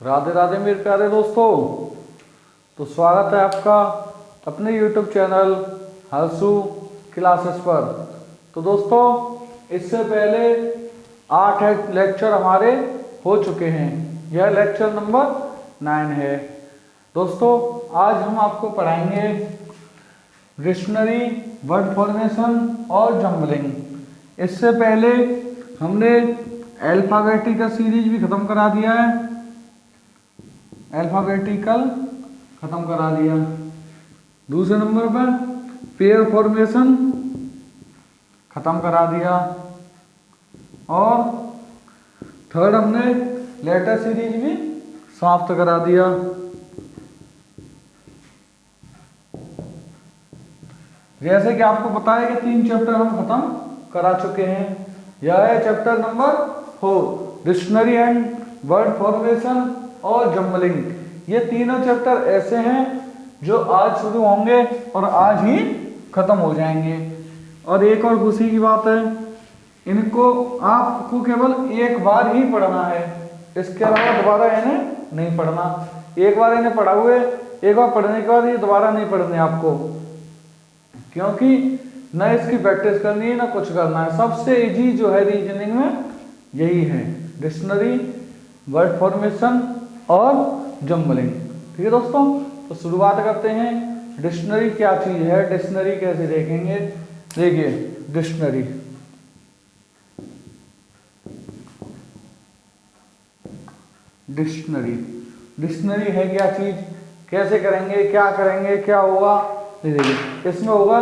राधे राधे मेरे प्यारे दोस्तों। तो स्वागत है आपका अपने YouTube चैनल हर्षू क्लासेस पर। तो दोस्तों, इससे पहले 8 लेक्चर हमारे हो चुके हैं। यह लेक्चर नंबर 9 है। दोस्तों, आज हम आपको पढ़ाएंगे डिक्शनरी, वर्ड फॉर्मेशन और जंबलिंग। इससे पहले हमने अल्फाबेटिकल सीरीज भी खत्म करा दिया है। अल्फाबेटिकल खत्म करा दिया। दूसरे नंबर पर पेयर फॉर्मेशन खत्म करा दिया। और थर्ड हमने लेटर सीरीज भी समाप्त करा दिया। जैसे कि आपको पता है कि 3 चैप्टर हम खत्म करा चुके हैं। यह है chapter number 4, dictionary and word formation और जंबलिंग। ये तीनों चैप्टर ऐसे हैं जो आज शुरू होंगे और आज ही खत्म हो जाएंगे। और एक और खुशी की बात है, इनको आपको केवल एक बार ही पढ़ना है। इसके अलावा दोबारा इन्हें नहीं पढ़ना। एक बार इन्हें पढ़ा हुए, एक बार पढ़ने के बाद ये दोबारा नहीं पढ़ने आपको, क्योंकि न इसकी प्रैक्टिस करनी है ना कुछ करना है। सबसे इजी जो है रीजनिंग में यही है, डिक्शनरी, वर्ड फॉर्मेशन और जंबलिंग। ठीक है दोस्तों, तो शुरुआत करते हैं। डिक्शनरी क्या चीज है, डिक्शनरी कैसे देखेंगे। देखिए, डिक्शनरी डिक्शनरी डिक्शनरी है क्या चीज, कैसे करेंगे, क्या करेंगे, क्या होगा। देखिए, इसमें होगा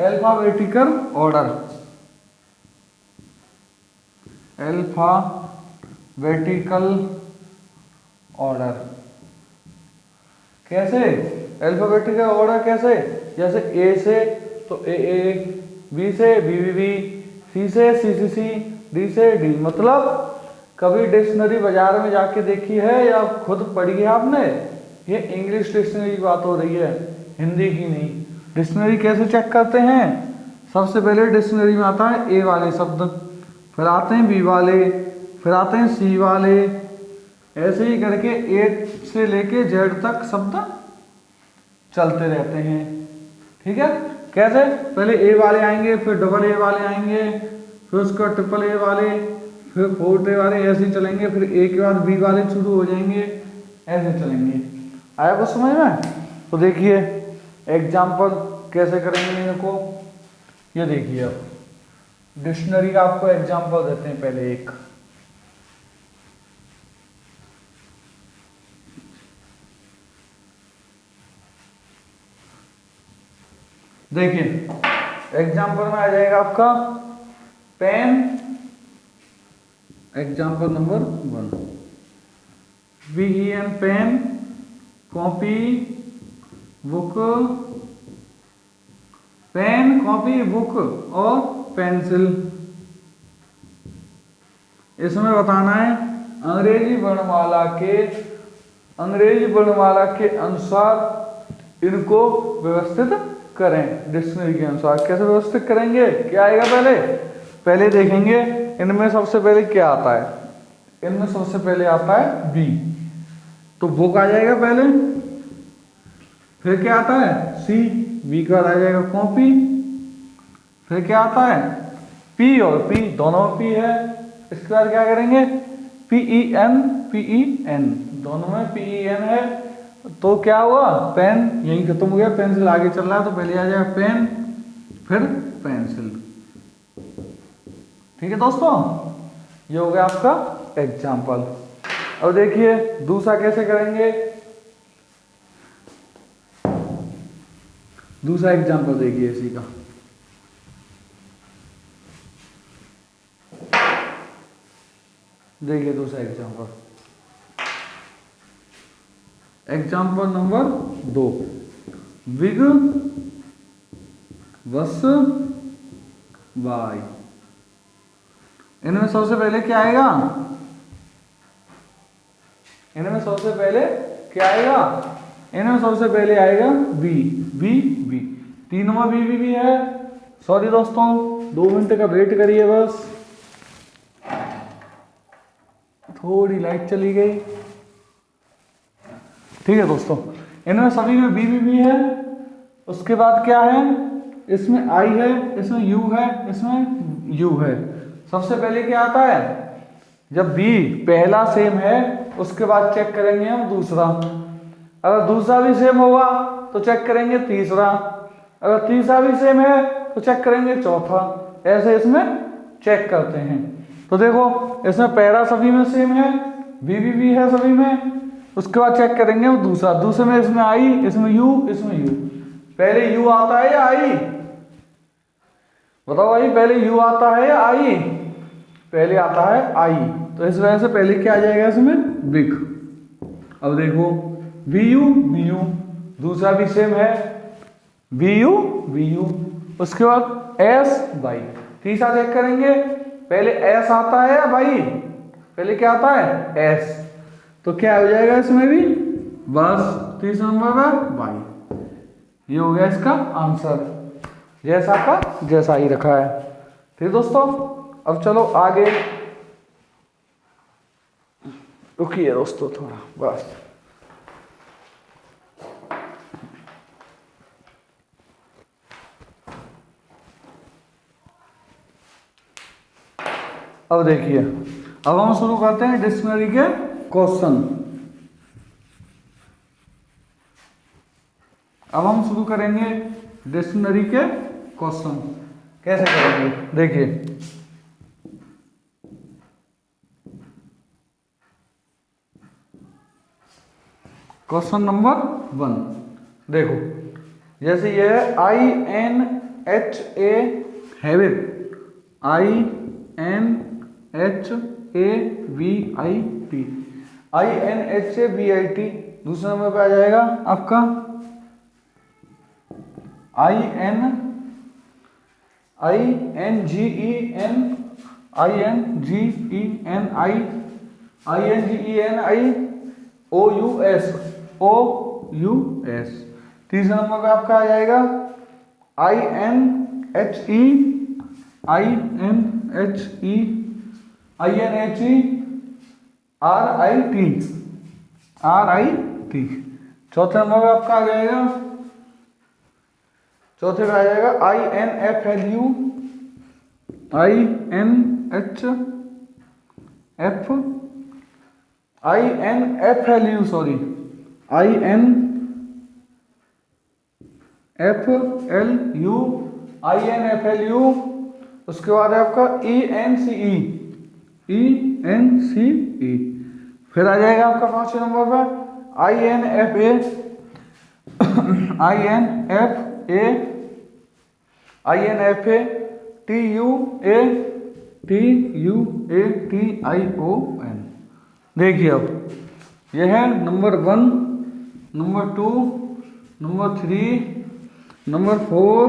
अल्फाबेटिकल ऑर्डर। अल्फाबेटिकल ऑर्डर कैसे, अल्फाबेटिकल ऑर्डर कैसे, जैसे ए से तो ए, बी से बी, सी से सी, डी से डी। मतलब कभी डिक्शनरी बाजार में जाके देखी है या खुद पढ़ी है आपने? ये इंग्लिश डिक्शनरी की बात हो रही है, हिंदी की नहीं। डिक्शनरी कैसे चेक करते हैं? सबसे पहले डिक्शनरी में आता है ए वाले शब्द, फिर आते हैं बी वाले, फिर आते हैं सी वाले, ऐसे ही करके ए से लेके जेड तक शब्द चलते रहते हैं। ठीक है, कैसे? पहले ए वाले आएंगे, फिर डबल ए वाले आएंगे, फिर उसके बाद ट्रिपल ए वाले, फिर फोर्थ ए वाले, ऐसे ही चलेंगे। फिर ए के बाद बी वाले शुरू हो जाएंगे, ऐसे चलेंगे। आया कुछ समझ में? तो देखिए एग्जाम्पल कैसे करेंगे इनको। ये देखिए, अब डिक्शनरी का आपको एग्जाम्पल देते हैं। पहले एक देखिए, एग्जाम्पल में आ जाएगा आपका pen. Example number 1, VEN pen, copy, book, pen, copy, book और पेंसिल। इसमें बताना है अंग्रेजी वर्णमाला के अनुसार इनको व्यवस्थित करें। डिक्शनरी के अनुसार कैसे व्यवस्थित करेंगे, क्या आएगा? पहले देखेंगे इनमें सबसे पहले क्या आता है। इनमें सबसे पहले आता है बी, तो बुक आ जाएगा पहले। फिर क्या आता है? सी, बी का आ जाएगा कॉपी। फिर क्या आता है? पी और पी, दोनों में पी है। इसके बाद क्या करेंगे? PEN, दोनों में PEN है। तो क्या हुआ? पेन यही खत्म हो गया, पेंसिल आगे चल रहा है, तो पहले आ जाएगा पेन, फिर पेंसिल। ठीक है दोस्तों, ये हो गया आपका एग्जाम्पल। अब देखिए दूसरा कैसे करेंगे। दूसरा एग्जाम्पल देखिए इसी का। देखिए दूसरा एग्जाम्पल, एग्जाम्पल नंबर 2, बिग बस बाय। इनमें सबसे पहले क्या आएगा? इनमें सबसे पहले आएगा बी, बी। तीनों में बी है। सॉरी दोस्तों, 2 मिनट का वेट करिए बस। थोड़ी लाइट चली गई। ठीक है दोस्तों, इनमें सभी में बी है। उसके बाद क्या है, इसमें आई है, इसमें यू है, इसमें यू है। सबसे पहले क्या आता है, जब बी पहला सेम है उसके बाद चेक करेंगे हम दूसरा। अगर दूसरा भी सेम होगा तो चेक करेंगे तीसरा। अगर तीसरा भी सेम है तो चेक करेंगे चौथा। ऐसे इसमें चेक करते हैं। तो देखो इसमें पहला सभी में सेम है, बी है सभी में। उसके बाद चेक करेंगे हम दूसरा। दूसरे में इसमें आई, इसमें यू, इसमें यू। पहले यू आता है या आई, बताओ भाई, पहले यू आता है या आई? पहले आता है आई। तो इस वजह से पहले क्या आ जाएगा इसमें, बिग। अब देखो वी यू, दूसरा भी सेम है, वी यू। उसके बाद एस बाई। तीसरा चेक करेंगे, पहले एस आता है या बाई? पहले क्या आता है, एस। तो क्या हो जाएगा इसमें भी, बस तीसरा नंबर पर बाई। ये हो गया इसका आंसर, जैसा का जैसा ही रखा है। ठीक दोस्तों, अब चलो आगे। रुकिए दोस्तों थोड़ा, बस। अब देखिए, अब हम शुरू करते हैं डिक्शनरी के क्वेश्चन। अब हम शुरू करेंगे डिक्शनरी के क्वेश्चन। कैसे करेंगे, देखिए। क्वेश्चन नंबर 1 देखो, जैसे ये है INHA हैबिट, INHABIT, INHABIT। दूसरे नंबर पे आ जाएगा आपका INGENIOUS। तीसरा नंबर पे आपका आ जाएगा INHERIT। चौथे नंबर पे आपका आ जाएगा, चौथे पे आ जाएगा INFLU, सॉरी, INFLU। उसके बाद है आपका ENCE। फिर आ जाएगा आपका पांचवें नंबर पर INFA, TUATION। देखिए अब यह है number 1, number 2, number 3, number 4,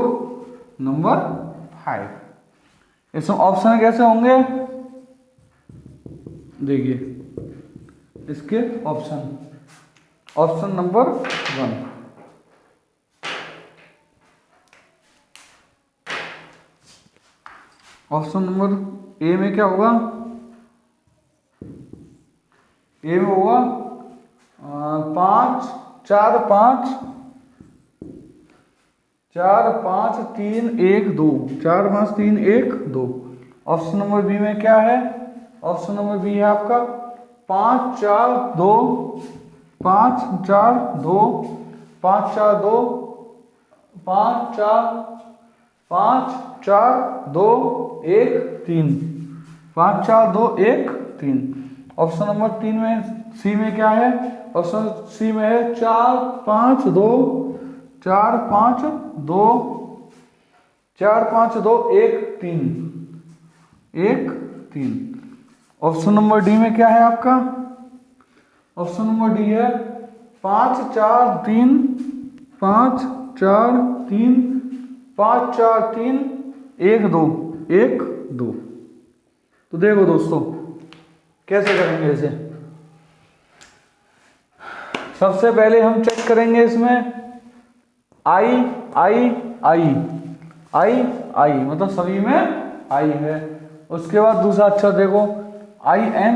number 5। इसमें ऑप्शन कैसे होंगे, देखिए इसके ऑप्शन नंबर 1, ऑप्शन नंबर ए में क्या होगा, ए में होगा 5 4 5 3 1 2, 4 5 3 1 2। ऑप्शन नंबर बी में क्या है, ऑप्शन नंबर बी है आपका 5 4 2 5 4 2 5 4 2 5 4 2 1 3, 5 4 2 1 3। ऑप्शन नंबर 3 में सी में क्या है, ऑप्शन सी में है 4 5 2 4 5 2 4 5 2 1 3 1 3। ऑप्शन नंबर डी में क्या है आपका, ऑप्शन नंबर डी है 5 4 3 5 4 3 5 4 3 1 2 1 2। तो देखो दोस्तों कैसे करेंगे इसे। सबसे पहले हम चेक करेंगे इसमें आई मतलब सभी में आई है। उसके बाद दूसरा अक्षर देखो IN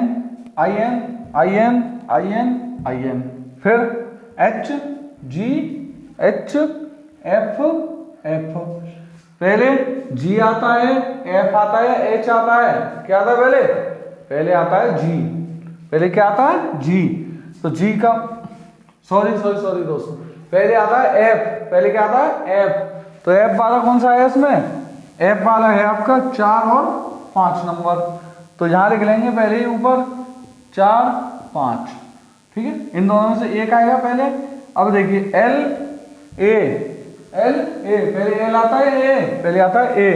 I N I N I N I N, फिर H G H F F. पहले जी आता है, एफ आता है, एच आता है। क्या आता है पहले? पहले आता है जी। पहले क्या आता है? जी। तो जी का सॉरी दोस्तों, पहले आता है एफ। पहले क्या आता है? एफ। तो एफ वाला कौन सा है इसमें? एफ वाला है आपका 4 और 5 नंबर। तो यहां लिख लेंगे पहले ही ऊपर 4 5, ठीक है। इन दोनों में से एक आएगा पहले। अब देखिए एल ए, एल ए, पहले एल आता है, ए पहले आता है ए,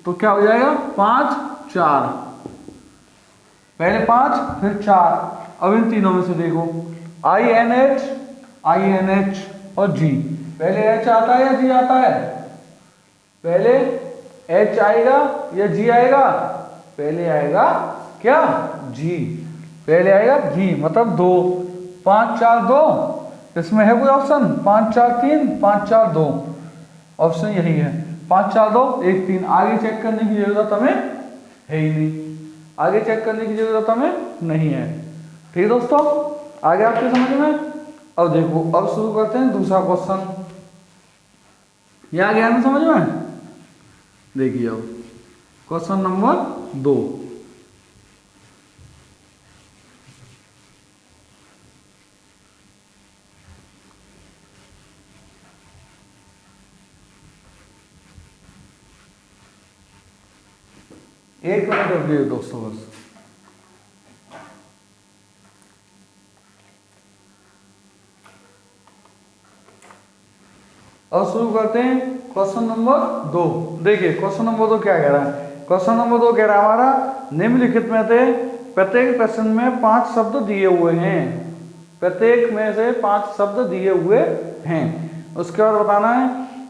तो क्या हो जाएगा? 5 4, पहले 5 फिर 4। अब इन तीनों में से देखो आई एन एच और जी। पहले एच आता है या जी आता है? पहले एच आएगा या जी आएगा? पहले आएगा क्या? जी। पहले आएगा जी, मतलब 2 5 4 2। इसमें है कोई ऑप्शन? 5 4 3 5 4 2, ऑप्शन यही है 5 4 2 1 3। आगे चेक करने की जरूरत हमें है ही नहीं, आगे चेक करने की जरूरत हमें नहीं है। ठीक है दोस्तों, आगे आपके समझ में? अब देखो, अब शुरू करते हैं दूसरा क्वेश्चन। यह गया ना समझ में? देखिए अब क्वेश्चन नंबर 2। एक मिनट रुकिए दोस्तों बस। अब शुरू करते हैं क्वेश्चन नंबर 2। देखिए क्वेश्चन नंबर 2 क्या कह रहा है? क्वेश्चन नंबर 2 कह रहा है हमारा निम्नलिखित में से प्रत्येक प्रश्न में 5 शब्द दिए हुए हैं। प्रत्येक में से 5 शब्द दिए हुए हैं। उसके बाद बताना है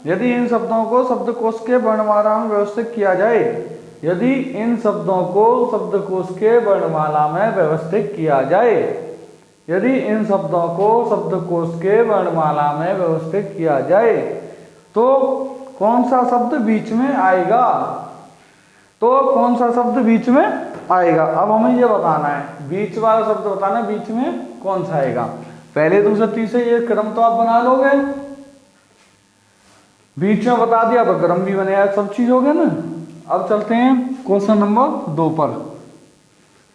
यदि इन शब्दों को शब्दकोश के वर्णमाला में व्यवस्थित किया जाए, यदि इन शब्दों को शब्दकोश के वर्णमाला में व्यवस्थित किया जाए, यदि इन शब्दों को शब्दकोश के वर्णमाला में व्यवस्थित किया जाए तो कौन सा शब्द बीच में आएगा? तो कौन सा शब्द बीच में आएगा? अब हमें ये बताना है, बीच वाला शब्द बताना है, बीच में कौन सा आएगा। पहले दूसरे तीसरे ये क्रम तो आप बना लोगे, बीच में बता दिया तो क्रम भी बनेगा, सब चीज हो गया ना। अब चलते हैं क्वेश्चन नंबर 2 पर।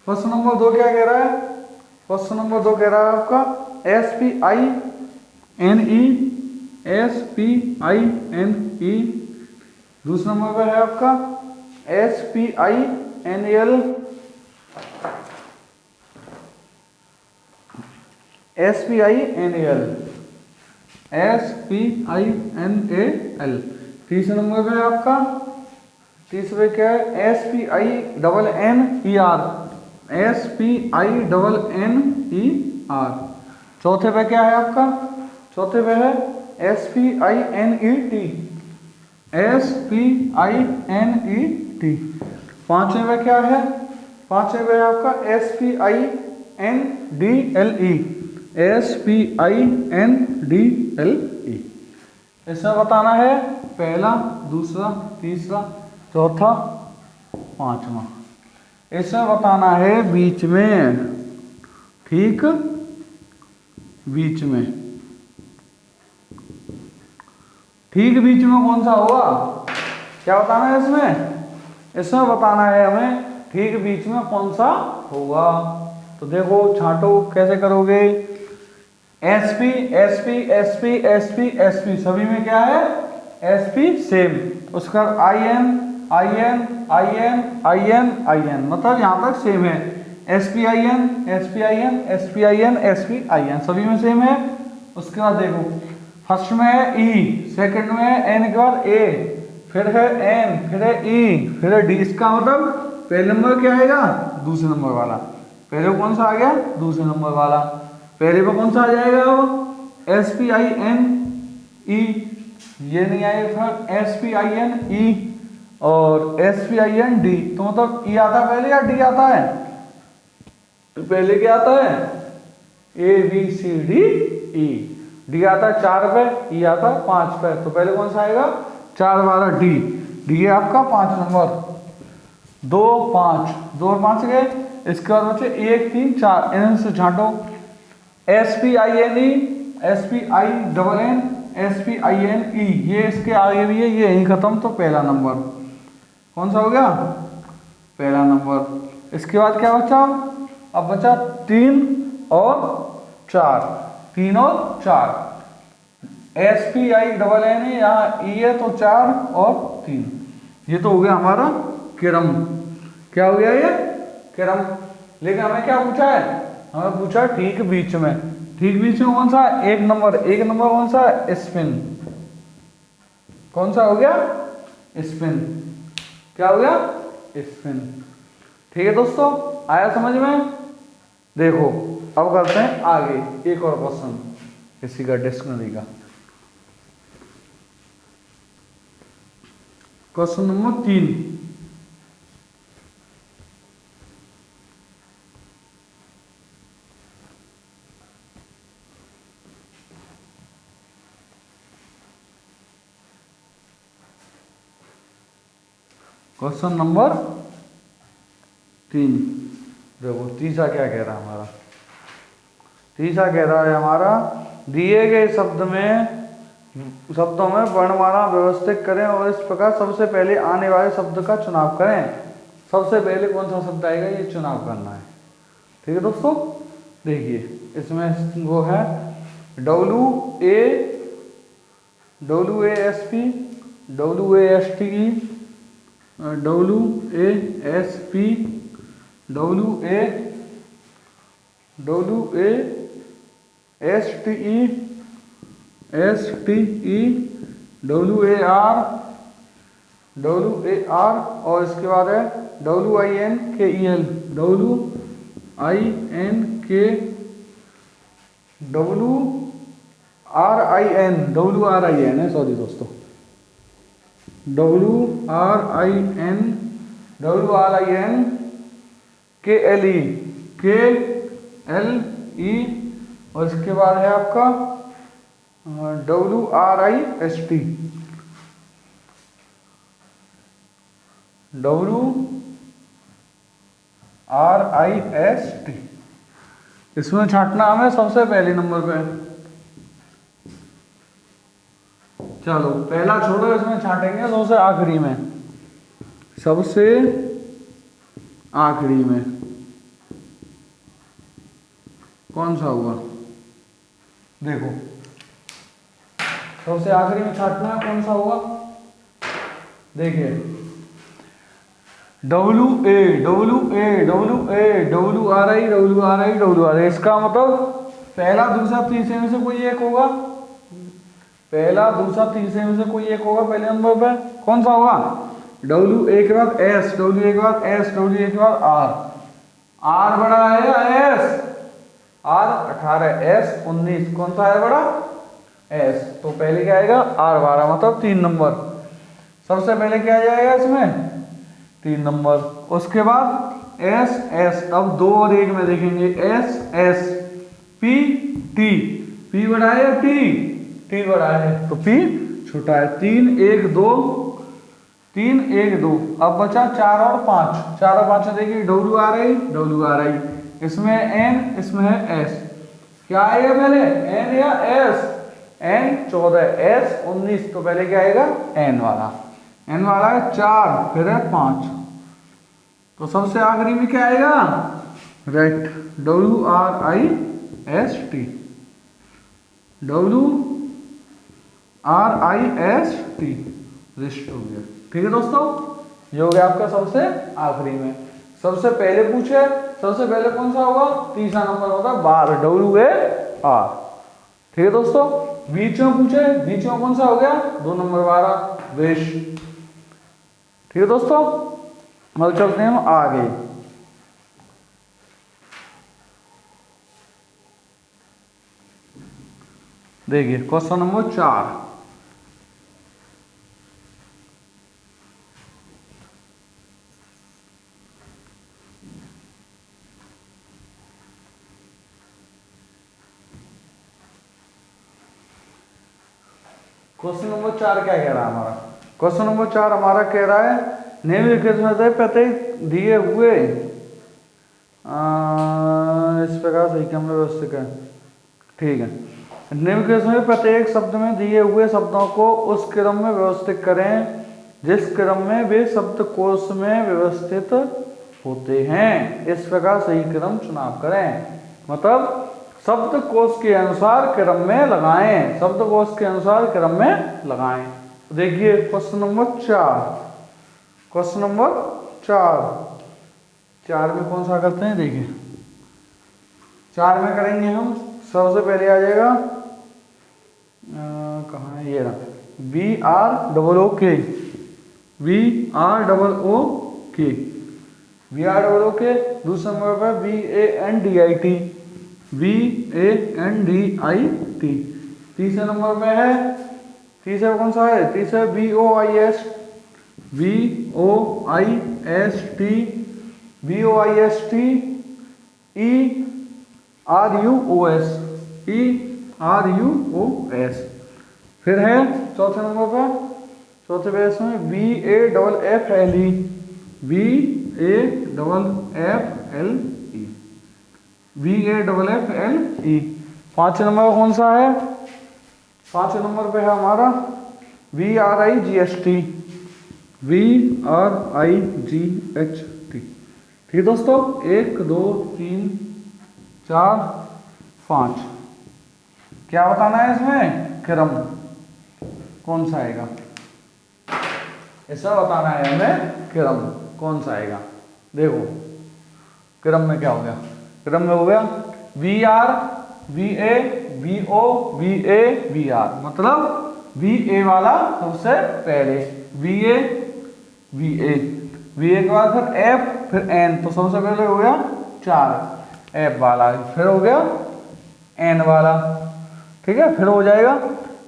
क्वेश्चन नंबर 2 क्या कह रहा है? क्वेश्चन नंबर 2 कह रहा है आपका SPINE। दूसरा नंबर पे है आपका SPINAL। तीसरे नंबर पे आपका, तीसरे क्या है? SPINNER। चौथे पे क्या है आपका? चौथे पे है SPINET। पांचवे पे क्या है? पांचवे पे आपका SPINDLE। इसमें बताना है पहला, दूसरा, तीसरा, चौथा, पांचवा। इसमें बताना है बीच में, ठीक, बीच में, ठीक बीच में कौन सा होगा? क्या बताना है इसमें? इसमें बताना है हमें ठीक बीच में कौन सा होगा। तो देखो छांटो कैसे करोगे। SP SP SP SP SP, सभी में क्या है? SP same. उसका IN IN IN IN IN, मतलब यहां तक सेम है। SPIN SPIN SPIN SPIN, सभी में सेम है। उसके बाद देखो फर्स्ट में है E, सेकंड में है N के बाद A, फिर है N, फिर है E, फिर है D। इसका मतलब पहले नंबर क्या आएगा? दूसरे नंबर वाला। पहले कौन सा आ गया? दूसरे नंबर वाला। पहले पर कौन सा आ जाएगा? SPINE, ये नहीं आएगा। SPINE और SPIND, तो मतलब E आता है पहले या D आता है? पहले क्या आता है? ABCDE। D आता है 4 पे, E आता है 5 पे, तो पहले कौन सा आएगा? 4 वाला D है आपका 5 नंबर। 2 5 2 और 5 गए। इसके बाद बच्चे 1 3 4 इनमें से छांटो। SPINE, SPINN, SPINE, ये इसके आगे भी है, ये यहीं खत्म, तो पहला नंबर कौन सा हो गया? पहला नंबर। इसके बाद क्या बचा? अब बचा 3 और 4, 3 और 4। SPINN यहाँ ई है तो 4 और 3, ये तो हो गया हमारा क्रम। क्या हो गया ये? क्रम। लेकिन हमें क्या पूछा है? हमें पूछा ठीक बीच में। ठीक बीच में कौन सा? 1 नंबर। 1 नंबर कौन सा? स्पिन। कौन सा हो गया? स्पिन। क्या हो गया? स्पिन। ठीक है दोस्तों, आया समझ में? देखो अब करते हैं आगे एक और क्वेश्चन इसी का डिक्शनरी का। Question number 3। Question number 3। देखो तीसरा क्या कह रहा है हमारा? तीसरा कह रहा है हमारा, दिए गए शब्दों में वर्णमाला व्यवस्थित करें और इस प्रकार सबसे पहले आने वाले शब्द का चुनाव करें। सबसे पहले कौन सा शब्द आएगा ये चुनाव करना है। ठीक है दोस्तों, देखिए इसमें वो है WASP, WAR और इसके बाद है WINKEL, WRIN है, सॉरी दोस्तों, KLE और इसके बाद है आपका WRIST, इसमें छांटना हमें सबसे पहले नंबर पे। चलो पहला छोड़ो, इसमें छांटेंगे सबसे आखिरी में। सबसे आखिरी में कौन सा हुआ? देखो सबसे आखिरी में छांटना है, कौन सा होगा? देखिए WRI, इसका मतलब पहला दूसरा तीसरे में से कोई एक होगा। पहला दूसरा तीसरे में से कोई एक होगा पहले नंबर पे। कौन सा होगा? W एक के बाद S, W एक के बाद S, W एक के बाद R। R बड़ा है या S? R 18, S 19, कौन सा है बड़ा? S। तो पहले क्या आएगा? R 12, मतलब 3 नंबर। सबसे पहले क्या आ जाएगा इसमें? 3 नंबर। उसके बाद S S, अब 2 और 1 में देखेंगे। S S, P T, P बड़ा है या T? T बड़ा है तो P छोटा है। 3 1 2, 3 1 2। अब बचा 4 और 5। 4 और 5 देखिए WRI, इसमें N, इसमें है S। क्या आएगा पहले? N या S? N 14, S 19, तो पहले क्या आएगा? N वाला। N वाला है 4, फिर है 5, तो सबसे आखिरी में क्या आएगा? राइट, WRIST, रिस्ट हो गया। ठीक है दोस्तों, ये हो गया आपका सबसे आखिरी में। सबसे पहले पूछे, सबसे पहले कौन सा होगा? तीसरा नंबर होगा बार, WAR। ठीक है दोस्तों, बीच में पूछे, बीच में कौन सा हो गया? 2 नंबर 12, विश। ठीक है दोस्तों, अब चलते हैं हम आगे। देखिए क्वेश्चन नंबर 4। क्वेश्चन नंबर 4 क्या कह रहा है हमारा? क्वेश्चन नंबर 4 हमारा कह रहा है, निम्नलिखित में से प्रत्येक दिए हुए इस प्रकार सही क्रम में व्यवस्थित करें। ठीक है, निम्न में प्रत्येक शब्द में दिए हुए शब्दों को उस क्रम में व्यवस्थित करें जिस क्रम में वे शब्दकोश में व्यवस्थित होते हैं। इस प्रकार सही क्रम चुनाव करें, मतलब शब्दकोश के अनुसार क्रम में लगाएं, शब्दकोश के अनुसार क्रम में लगाएं। देखिए क्वेश्चन नंबर 4, क्वेश्चन नंबर 4 में कौन सा करते हैं, देखिए 4 में करेंगे हम। सबसे पहले आ जाएगा कहाँ है ये रहा, VROOK, VROOK, VROOK। दूसरे नंबर पर VANDIT, VANDIT। तीसरे नंबर पे है, तीसरा कौन सा है, तीसरा VOIST, VOIST, VOIST, ERUOS, ERUOS। फिर है चौथे नंबर पर, चौथे पे इसमें VAFFLE, VAFFLE, VAFFLE। पांचवें नंबर पर कौन सा है, पांचवें नंबर पे है हमारा VRIGST, VRIGHT। ठीक है दोस्तों, 1 2 3 4 5। क्या बताना है इसमें, क्रम कौन सा आएगा, ऐसा बताना है हमें क्रम कौन सा आएगा। देखो क्रम में क्या हो गया, क्रम में हो गया VR, VA, VO, VA, VR, मतलब VA वाला सबसे पहले, VA, VA, VA के बाद फिर F, फिर N, तो सबसे पहले हो गया 4 F वाला, फिर हो गया N वाला। ठीक है, फिर हो जाएगा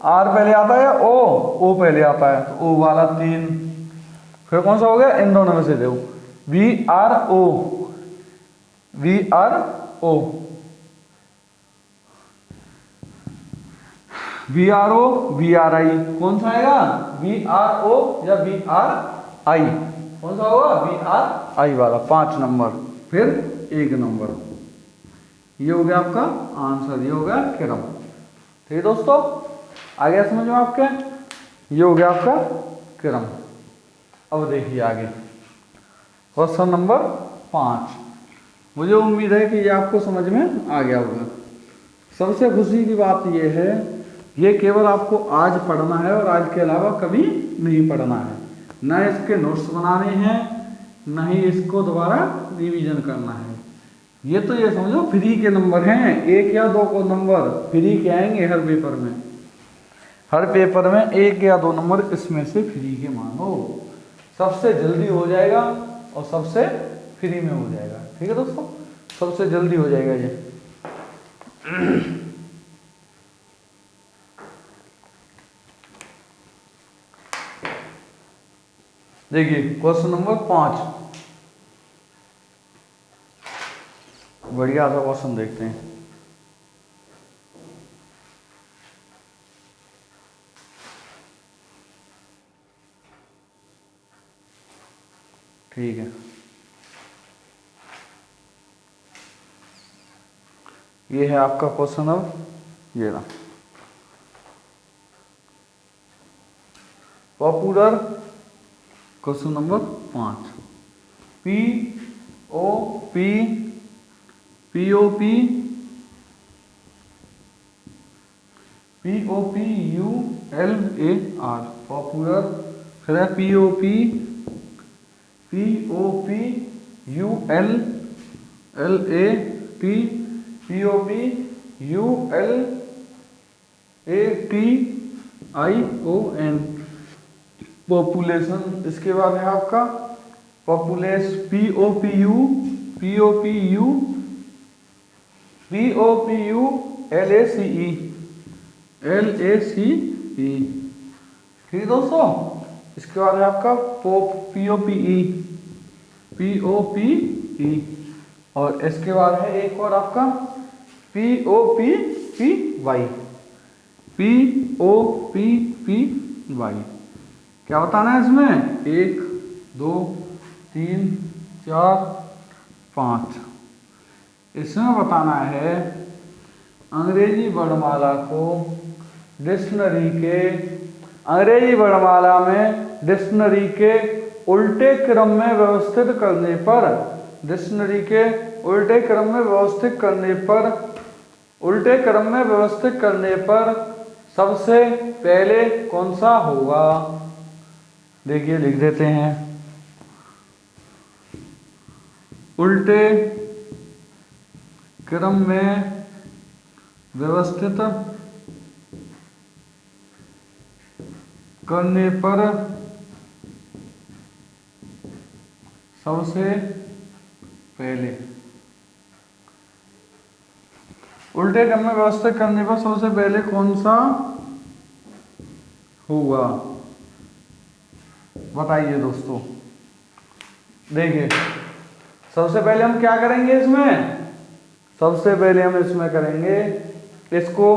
R पहले आता है, O पहले आता है, तो O वाला 3। फिर कौन सा हो गया, इन दोनों में से देखो VRO, VRO, VRO, VRI, कौन सा आएगा, VRO या VRI, कौन सा होगा, VRI वाला 5 नंबर, फिर 1 नंबर। ये हो गया आपका आंसर, ये हो गया क्रम। ठीक है दोस्तों, आ गया समझ में आपके, ये हो गया आपका क्रम। अब देखिए आगे क्वेश्चन नंबर 5। मुझे उम्मीद है कि ये आपको समझ में आ गया होगा। सबसे खुशी की बात ये है, ये केवल आपको आज पढ़ना है और आज के अलावा कभी नहीं पढ़ना है, न इसके नोट्स बनाने हैं, न ही इसको दोबारा रिवीजन करना है। ये तो ये समझो फ्री के नंबर हैं, 1 या 2 को नंबर फ्री के आएंगे हर पेपर में, हर पेपर में 1 या 2 नंबर इसमें से फ्री के मानो। सबसे जल्दी हो जाएगा और सबसे फ्री में हो जाएगा। ठीक है दोस्तों, सबसे जल्दी हो जाएगा ये। देखिए क्वेश्चन नंबर 5, बढ़िया सा क्वेश्चन देखते हैं। ठीक है, ये है आपका क्वेश्चन। अब ये रहा popular question number 5, POP, POP, POPULAR, popular. फिर है POP, POPULAT, POPULATION, पॉपुलेशन। इसके बाद है आपका पॉपुलेस, POPU, LACE। ठीक है दोस्तों, इसके बाद है आपका POPE, और इसके बाद है एक और आपका POPPY। क्या बताना है इसमें, 1 2 3 4 5। इसमें बताना है अंग्रेजी वर्णमाला को डिक्शनरी के, अंग्रेजी वर्णमाला में डिक्शनरी के उल्टे क्रम में व्यवस्थित करने पर, डिक्शनरी के उल्टे क्रम में व्यवस्थित करने पर, उल्टे क्रम में व्यवस्थित करने पर सबसे पहले कौन सा होगा। देखिए लिख देते हैं, उल्टे क्रम में व्यवस्थित करने पर सबसे पहले, उल्टे क्रम में व्यवस्थित करने पर सबसे पहले कौन सा होगा, बताइए दोस्तों। देखिए सबसे पहले हम क्या करेंगे इसमें, सबसे पहले हम इसमें करेंगे, इसको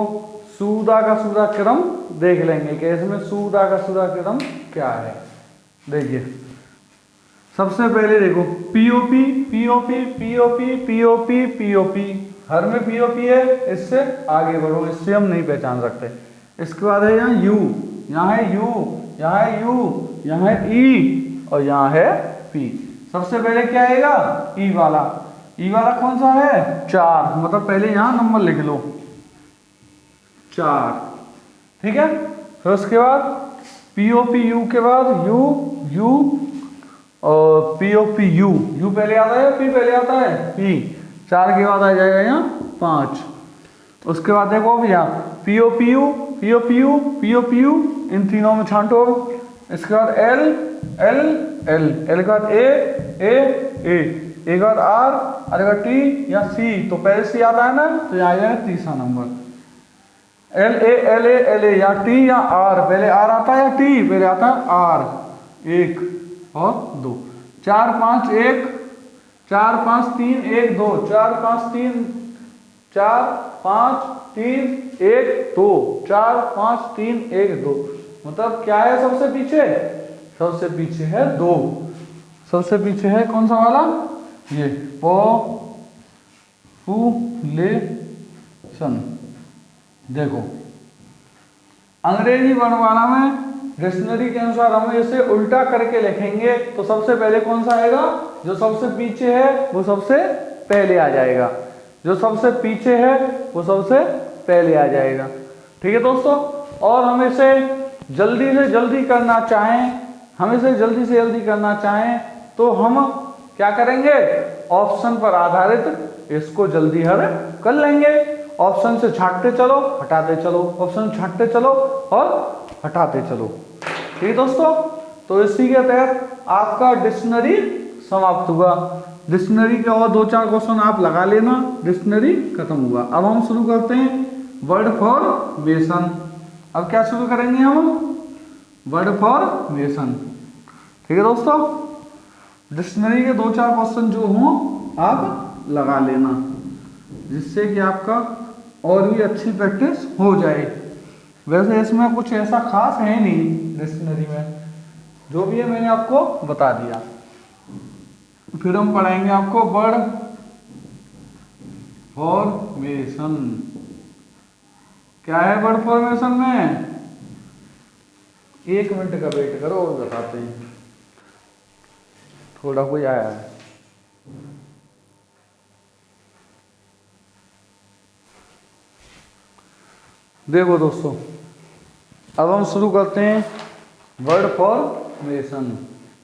सूदा का सूदा क्रम देख लेंगे कि इसमें सूदा का सूदा क्रम क्या है। देखिए सबसे पहले देखो POP POP POP POP POP, हर में पीओपी है, इससे आगे बढ़ो, इससे हम नहीं पहचान सकते। इसके बाद है यहाँ यू, यहाँ है यू, यहाँ है यू, यहाँ है ई और यहाँ है पी। सबसे पहले क्या आएगा, ई वाला। ई वाला कौन सा है, 4, मतलब पहले यहाँ नंबर लिख लो 4, ठीक है। फिर उसके बाद पीओपी यू के बाद यू यू और पीओपी यू, यू पहले आता है पी पहले आता है, पी 4 के बाद आ जाएगा यहाँ 5। उसके बाद देखो भैया POP U POP U POP U, इन तीनों में छांटो। इसके बाद एल एल एल, एल के बाद ए के बाद आर का टी या सी, तो पहले सी आता है ना, तो यहाँ आ जाएगा तीसरा नंबर। एल ए या टी या आर, पहले आर आता है या टी, पहले आता है आर, 1 और 2, 4 5 1 4 5 3 1 2 4 5 3 4 5 3 1 2 4 5 3 1 2, मतलब क्या है सबसे पीछे, सबसे पीछे है 2, सबसे पीछे है कौन सा वाला, ये पॉपुलेशन। देखो अंग्रेजी वर्णमाला में डिक्शनरी के अनुसार हम इसे उल्टा करके लिखेंगे तो सबसे पहले कौन सा आएगा, जो सबसे पीछे है वो सबसे पहले आ जाएगा, जो सबसे पीछे है वो सबसे पहले आ जाएगा, ठीक है दोस्तों। और हम इसे जल्दी से जल्दी करना चाहें, हम इसे जल्दी से जल्दी करना चाहें तो हम क्या करेंगे, ऑप्शन पर आधारित इसको जल्दी हल कर लेंगे। ऑप्शन से छांटते चलो हटाते चलो, ऑप्शन छांटते चलो और हटाते चलो, ठीक है दोस्तों। तो इसी के तहत आपका डिक्शनरी समाप्त हुआ। डिक्शनरी के और 2-4 क्वेश्चन आप लगा लेना, डिक्शनरी खत्म हुआ। अब हम शुरू करते हैं वर्ड फॉर्मेशन। अब क्या शुरू करेंगे हम, वर्ड फॉर्मेशन, ठीक है दोस्तों। डिक्शनरी के 2-4 क्वेश्चन जो हों आप लगा लेना, जिससे कि आपका और भी अच्छी प्रैक्टिस हो जाए। वैसे इसमें कुछ ऐसा खास है नहीं डिक्शनरी में, जो भी है मैंने आपको बता दिया। फिर हम पढ़ाएंगे आपको वर्ड फॉर्मेशन। क्या है वर्ड फॉर्मेशन में, 1 मिनट का वेट करो और बताते हैं। थोड़ा कोई आया है, देखो दोस्तों अब हम शुरू करते हैं वर्ड फॉर्मेशन।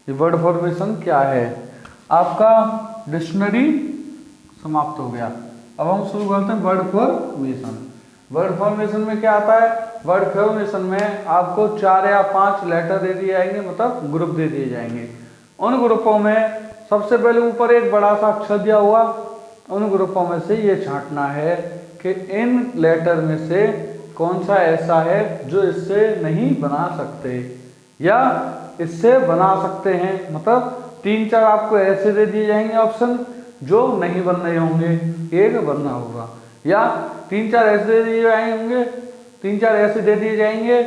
ये वर्ड फॉर्मेशन क्या है, आपका डिक्शनरी समाप्त हो गया। अब हम शुरू करते हैं वर्ड फॉर्मेशन। वर्ड फॉर्मेशन में क्या आता है, वर्ड फॉर्मेशन में आपको 4 या 5 लेटर दे दिए जाएंगे, मतलब ग्रुप दे दिए जाएंगे। उन ग्रुपों में सबसे पहले ऊपर एक बड़ा सा अक्षर दिया हुआ, उन ग्रुपों में से ये छांटना है कि इन लेटर में से कौन सा ऐसा है जो इससे नहीं बना सकते या इससे बना सकते हैं। मतलब 3-4 आपको ऐसे दे दिए जाएंगे ऑप्शन जो नहीं बन रहे होंगे, एक बनना होगा, या 3-4 ऐसे दे दिए जाएंगे, 3-4 ऐसे दे दिए जाएंगे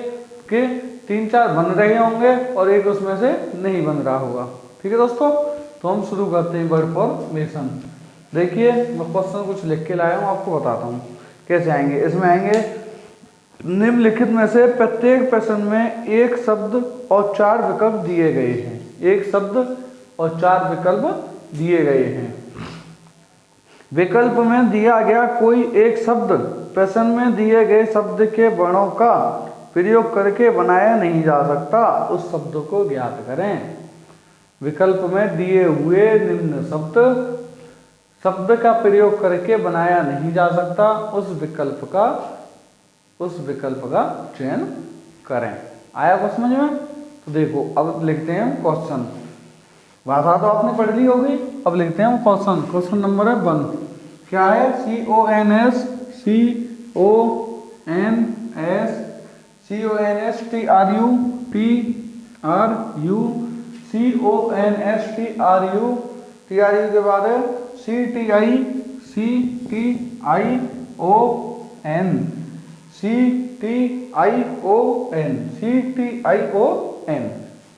कि 3-4 बन रहे होंगे और एक उसमें से नहीं बन रहा होगा, ठीक है दोस्तों। तो हम शुरू करते हैं वर्ड फॉर्मेशन। देखिए मैं क्वेश्चन कुछ लिख के लाया हूँ, आपको बताता हूँ कैसे आएंगे। इसमें आएंगे निम्नलिखित में से प्रत्येक प्रश्न में एक शब्द और 4 विकल्प दिए गए हैं। एक शब्द और 4 विकल्प दिए गए हैं। विकल्प में दिया गया कोई एक शब्द प्रश्न में दिए गए शब्द के वर्णों का प्रयोग करके बनाया नहीं जा सकता, उस शब्द को ज्ञात करें। विकल्प में दिए हुए निम्न शब्द का प्रयोग करके बनाया नहीं जा सकता, उस विकल्प का चयन करें। आया कुछ समझ में? तो देखो अब लिखते हैं क्वेश्चन। भाषा तो आपने पढ़ ली होगी, अब लिखते हैं क्वेश्चन। क्वेश्चन नंबर है 1। क्या है? CONS TRU के बाद है CTION।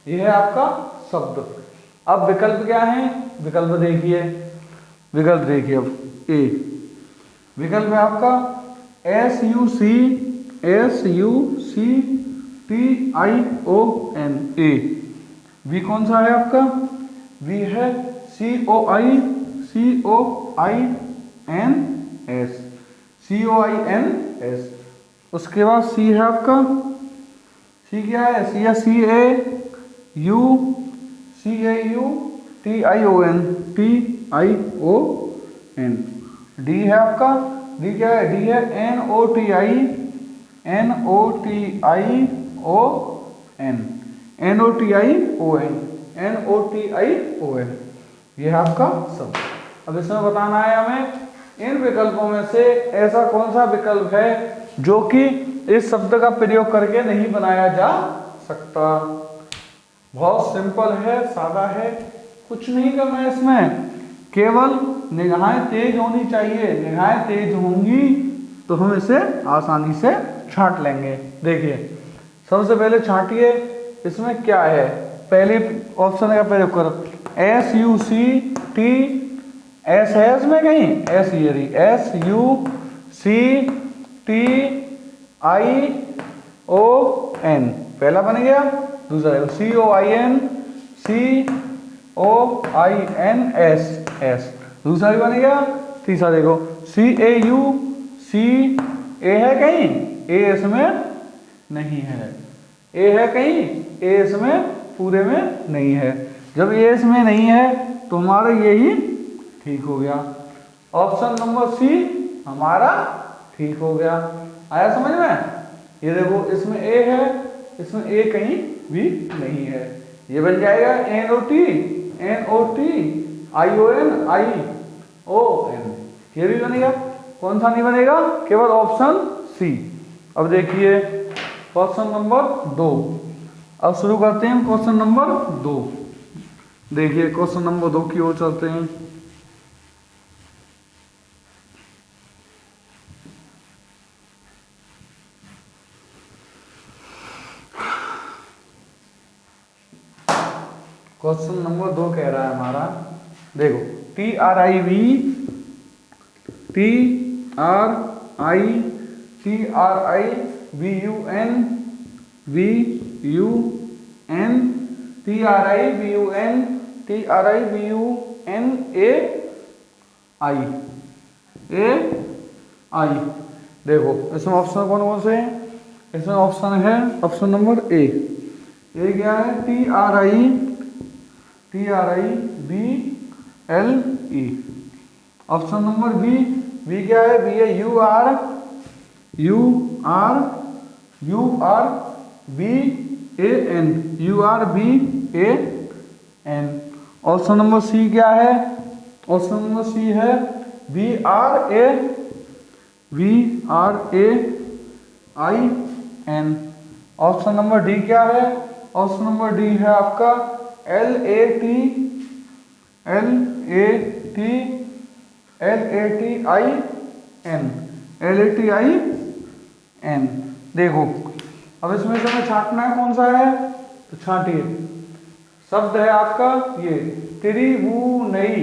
ये है आपका शब्द। अब विकल्प क्या है? विकल्प देखिए अब ए विकल्प है आपका SUCTION ए। बी कौन सा है आपका? बी है COINS। उसके बाद सी है आपका, सी क्या है? सी है CAUTION। डी है आपका, डी क्या है? डी है NOTION। ये है आपका शब्द। अब इसमें बताना है हमें इन विकल्पों में से ऐसा कौन सा विकल्प है जो कि इस शब्द का प्रयोग करके नहीं बनाया जा सकता। बहुत सिंपल है, सादा है, कुछ नहीं करना है इसमें, केवल निगाहें तेज होनी चाहिए। निगाहें तेज होंगी तो हम इसे आसानी से छांट लेंगे। देखिए सबसे पहले छांटिए इसमें क्या है। पहले ऑप्शन का प्रयोग करो, SUCTS है इसमें कहीं? SUCTION पहला बन गया। दूसरा COINS दूसरा भी बन गया। तीसरा देखो CAUC ए है कहीं? ए इसमें नहीं है। ए है कहीं? ए इसमें पूरे में नहीं है। जब ए इसमें नहीं है तो हमारा यही ठीक हो गया। ऑप्शन नंबर सी हमारा ठीक हो गया। आया समझ में? ये देखो इसमें ए है, इसमें ए कहीं भी नहीं है। ये बन जाएगा NOTION। ये भी बनेगा। कौन सा नहीं बनेगा? केवल ऑप्शन सी। अब देखिए क्वेश्चन नंबर 2। अब शुरू करते हैं क्वेश्चन नंबर 2। देखिए क्वेश्चन नंबर 2 की ओर चलते हैं। क्वेश्चन नंबर 2 कह रहा है हमारा, देखो TRIBUN देखो इसमें ऑप्शन कौन कौन से हैं? इसमें ऑप्शन है ऑप्शन नंबर ए क्या है? TRIBLE। ऑप्शन नंबर बी क्या है? बी है URBAN। ऑप्शन नंबर सी क्या है? ऑप्शन नंबर सी है VRAIN। ऑप्शन नंबर डी क्या है? ऑप्शन नंबर डी है आपका LATIN। देखो अब इसमें से हमें छांटना है कौन सा है, तो छांटिए। शब्द है आपका ये त्रिभुवनई।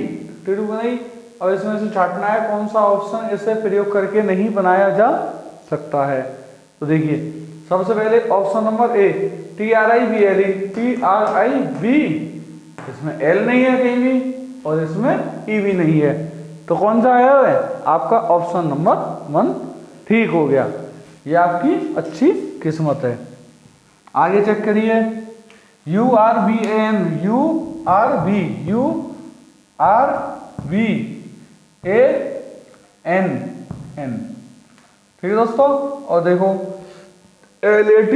अब इसमें से छांटना है कौन सा ऑप्शन इसे प्रयोग करके नहीं बनाया जा सकता है। तो देखिए सबसे पहले ऑप्शन नंबर ए TRIBLE, TRIB, इसमें L नहीं है कहीं भी और इसमें E भी नहीं है, तो कौन सा आया है आपका ऑप्शन नंबर 1 ठीक हो गया। ये आपकी अच्छी किस्मत है। आगे चेक करिए URBAN, URBAN, ठीक है दोस्तों। और देखो LAT,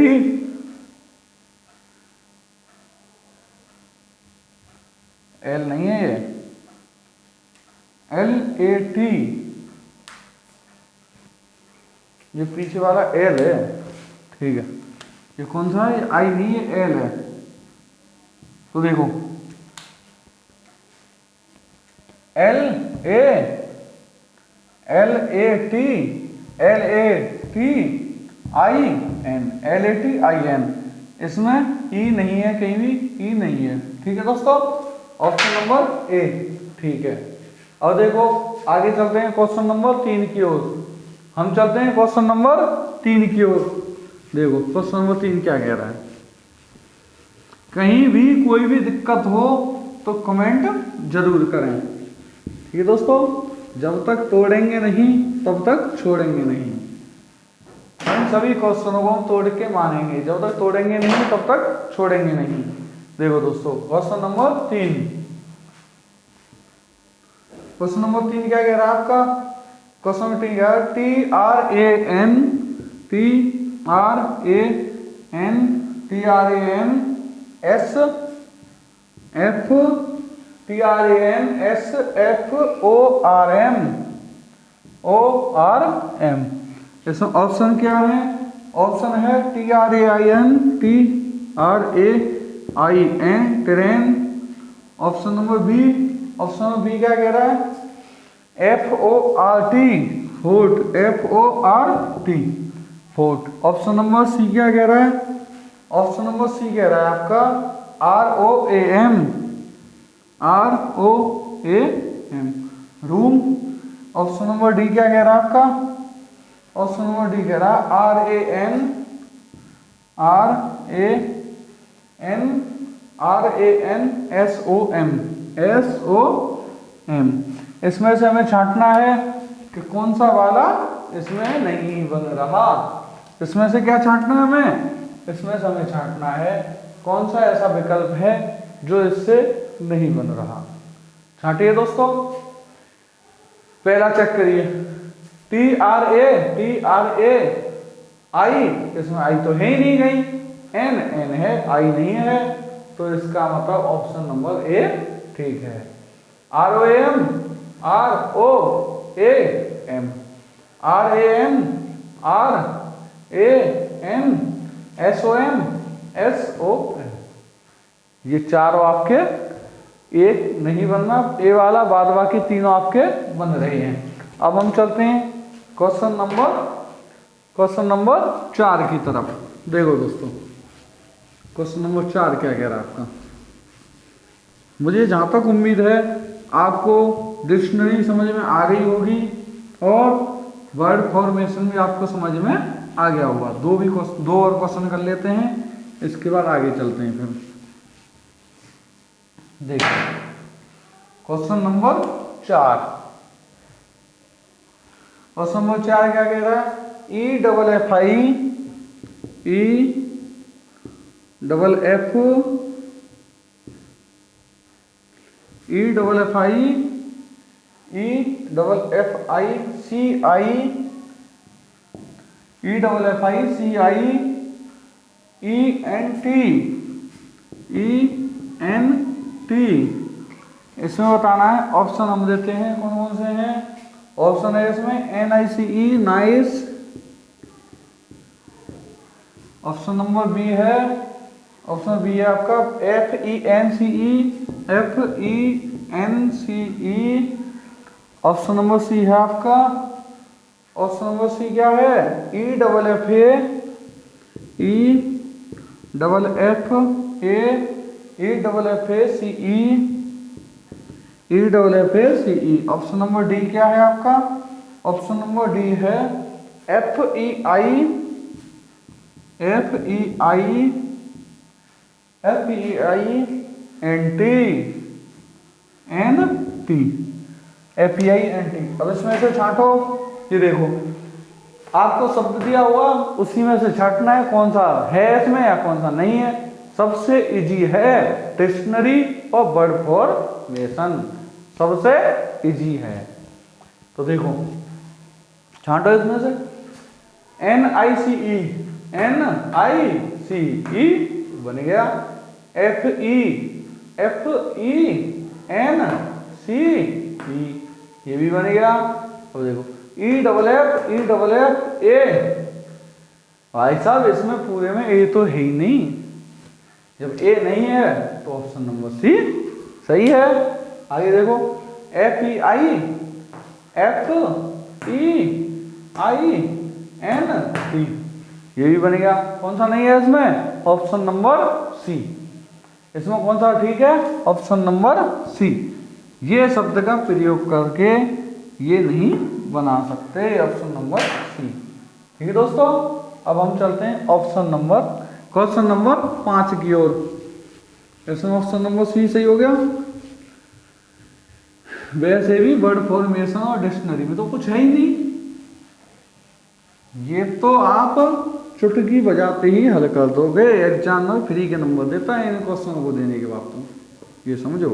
L नहीं है ये, LAT, ये पीछे वाला L है, ठीक है। ये कौन सा है, I नहीं है, L है। तो देखो LATIN, इसमें E नहीं है कहीं भी, E नहीं है, ठीक है दोस्तों। ऑप्शन नंबर ए ठीक है। अब देखो आगे चलते हैं क्वेश्चन नंबर 3 की ओर। हम चलते हैं क्वेश्चन नंबर 3 की ओर। देखो क्वेश्चन नंबर 3 क्या कह रहा है, कहीं भी कोई भी दिक्कत हो तो कमेंट जरूर करें, ठीक है दोस्तों। जब तक तोड़ेंगे नहीं तब तक छोड़ेंगे नहीं। हम सभी क्वेश्चनों को हम तोड़ के मानेंगे, जब तक तोड़ेंगे नहीं तब तक छोड़ेंगे नहीं। देखो दोस्तों क्वेश्चन नंबर 3, क्वेश्चन नंबर 3 क्या कह रहा है आपका, क्वेश्चन नंबर 3 क्या है, TRAN इसमें ऑप्शन क्या है, ऑप्शन है TRAIN, train. Option number B, option number B क्या कह रहा है, FORT, fort. Option number C क्या कह रहा है, ऑप्शन नंबर सी कह रहा है आपका ROAM, room. Option number D क्या कह रहा है आपका, ऑप्शन नंबर डी कह रहा है RANSOM। इसमें से हमें छांटना है कि कौन सा वाला इसमें नहीं बन रहा। इसमें से क्या छांटना है हमें, इसमें से हमें छांटना है कौन सा ऐसा विकल्प है जो इससे नहीं बन रहा। छांटिए दोस्तों। पहला चेक करिए TRA I, इसमें I तो है ही नहीं कहीं, N है, I नहीं है, तो इसका मतलब ऑप्शन नंबर ए ठीक है। ROAM, SOM, ये चारों आपके एक नहीं बनना, ए वाला, बाद बाकी तीनों आपके बन रहे हैं। अब हम चलते हैं क्वेश्चन नंबर 4 की तरफ। देखो दोस्तों क्वेश्चन नंबर 4 क्या कह रहा है आपका, मुझे जहां तक उम्मीद है आपको डिक्शनरी समझ में आ गई होगी और वर्ड फॉर्मेशन भी आपको समझ में आ गया होगा। दो और क्वेश्चन कर लेते हैं, इसके बाद आगे चलते हैं। फिर देखिए क्वेश्चन नंबर 4, क्वेश्चन नंबर 4 क्या कह रहा है, ENT, इसमें बताना है। ऑप्शन हम देते हैं कौन कौन से हैं। ऑप्शन है इसमें NICE, nice. Option number B है, ऑप्शन बी है आपका FENCE। ऑप्शन नंबर सी है आपका, ऑप्शन नंबर सी क्या है, EFFACE। EFFACE। Option number D क्या है आपका? ऑप्शन नंबर डी है FEI FEINT। अब इसमें से छांटो, ये देखो आपको शब्द दिया हुआ उसी में से छांटना है कौन सा है इसमें या कौन सा नहीं है। सबसे इजी है डिक्शनरी और वर्ड फॉर्मेशन, सबसे इजी है। तो देखो छांटो इसमें से NICE बन गया, FENCE ये भी बन गया। अब देखो EFFA, भाई साहब इसमें पूरे में ए तो है ही नहीं, जब ए नहीं है तो ऑप्शन नंबर सी सही है। आगे देखो FEIFEINT ये भी बन गया। कौन सा नहीं है इसमें? Option number C. इसमें कौन सा ठीक है? Option number C. ये शब्द का प्रयोग करके ये नहीं बना सकते, ऑप्शन नंबर सी। ठीक है दोस्तों, अब हम चलते हैं ऑप्शन नंबर क्वेश्चन नंबर 5 की ओर। इसमें ऑप्शन नंबर सी सही हो गया। वैसे भी वर्ड फॉर्मेशन और डिक्शनरी में तो कुछ है ही नहीं, ये तो आप चुटकी बजाते ही हल कर दोगे। एग्जाम में फ्री के नंबर देता है इन क्वेश्चन को देने के बाद, तुम ये समझो।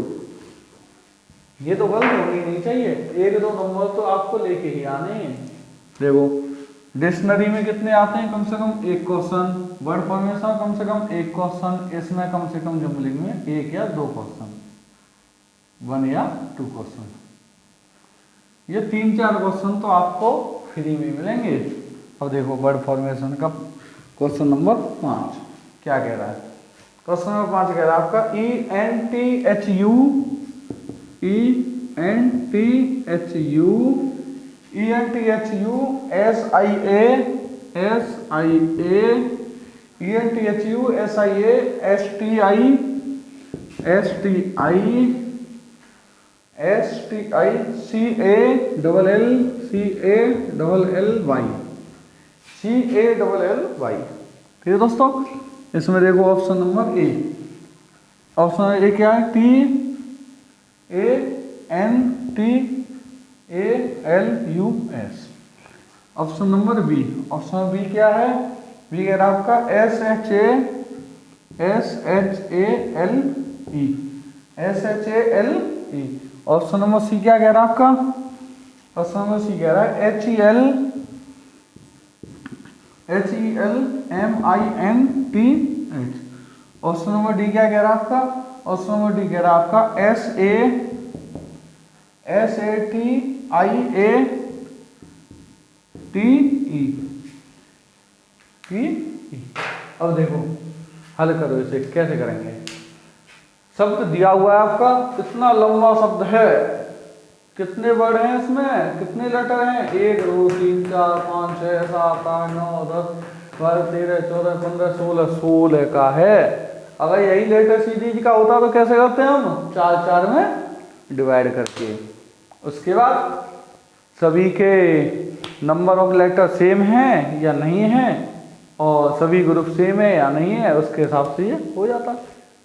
ये तो गलत होनी नहीं चाहिए, 1-2 नंबर तो आपको लेके ही आने हैं। देखो डिक्शनरी में कितने आते हैं? कम से कम 1 क्वेश्चन, वर्ड फॉर्मेशन कम से कम 1 क्वेश्चन, इसमें कम से कम जम्बलिंग में 1 या 2 क्वेश्चन, 1 या 2 क्वेश्चन। ये 3-4 क्वेश्चन तो आपको फ्री में मिलेंगे। अब देखो वर्ड फॉर्मेशन का क्वेश्चन नंबर 5 क्या कह रहा है? क्वेश्चन नंबर 5 कह रहा है आपका ENTHU CALLY। ठीक है दोस्तों, इसमें देखो option number A. Option number A क्या है? TANTALUS। Option number B. Option number B क्या है? बी कह रहा है आपका SHALE। ऑप्शन नंबर सी क्या कह रहा है आपका? ऑप्शन नंबर सी कह रहा है HELMINTH। ऑप्शन नंबर डी क्या कह रहा है आपका? ऑप्शन नंबर डी कह रहा है आपका SATIATE। अब देखो हल करो, इसे कैसे करेंगे? शब्द दिया हुआ है आपका, कितना लंबा शब्द है, कितने वर्ड हैं इसमें, कितने लेटर हैं? 1 2 3 4 5 6 7 8 9 10 12 13 14 15 16 का है। अगर यही लेटर सीरीज का होता तो कैसे करते हैं हम? 4 में डिवाइड करके। उसके बाद सभी के नंबर ऑफ लेटर सेम हैं या नहीं है, और सभी ग्रुप सेम है या नहीं है, उसके हिसाब से ये हो जाता।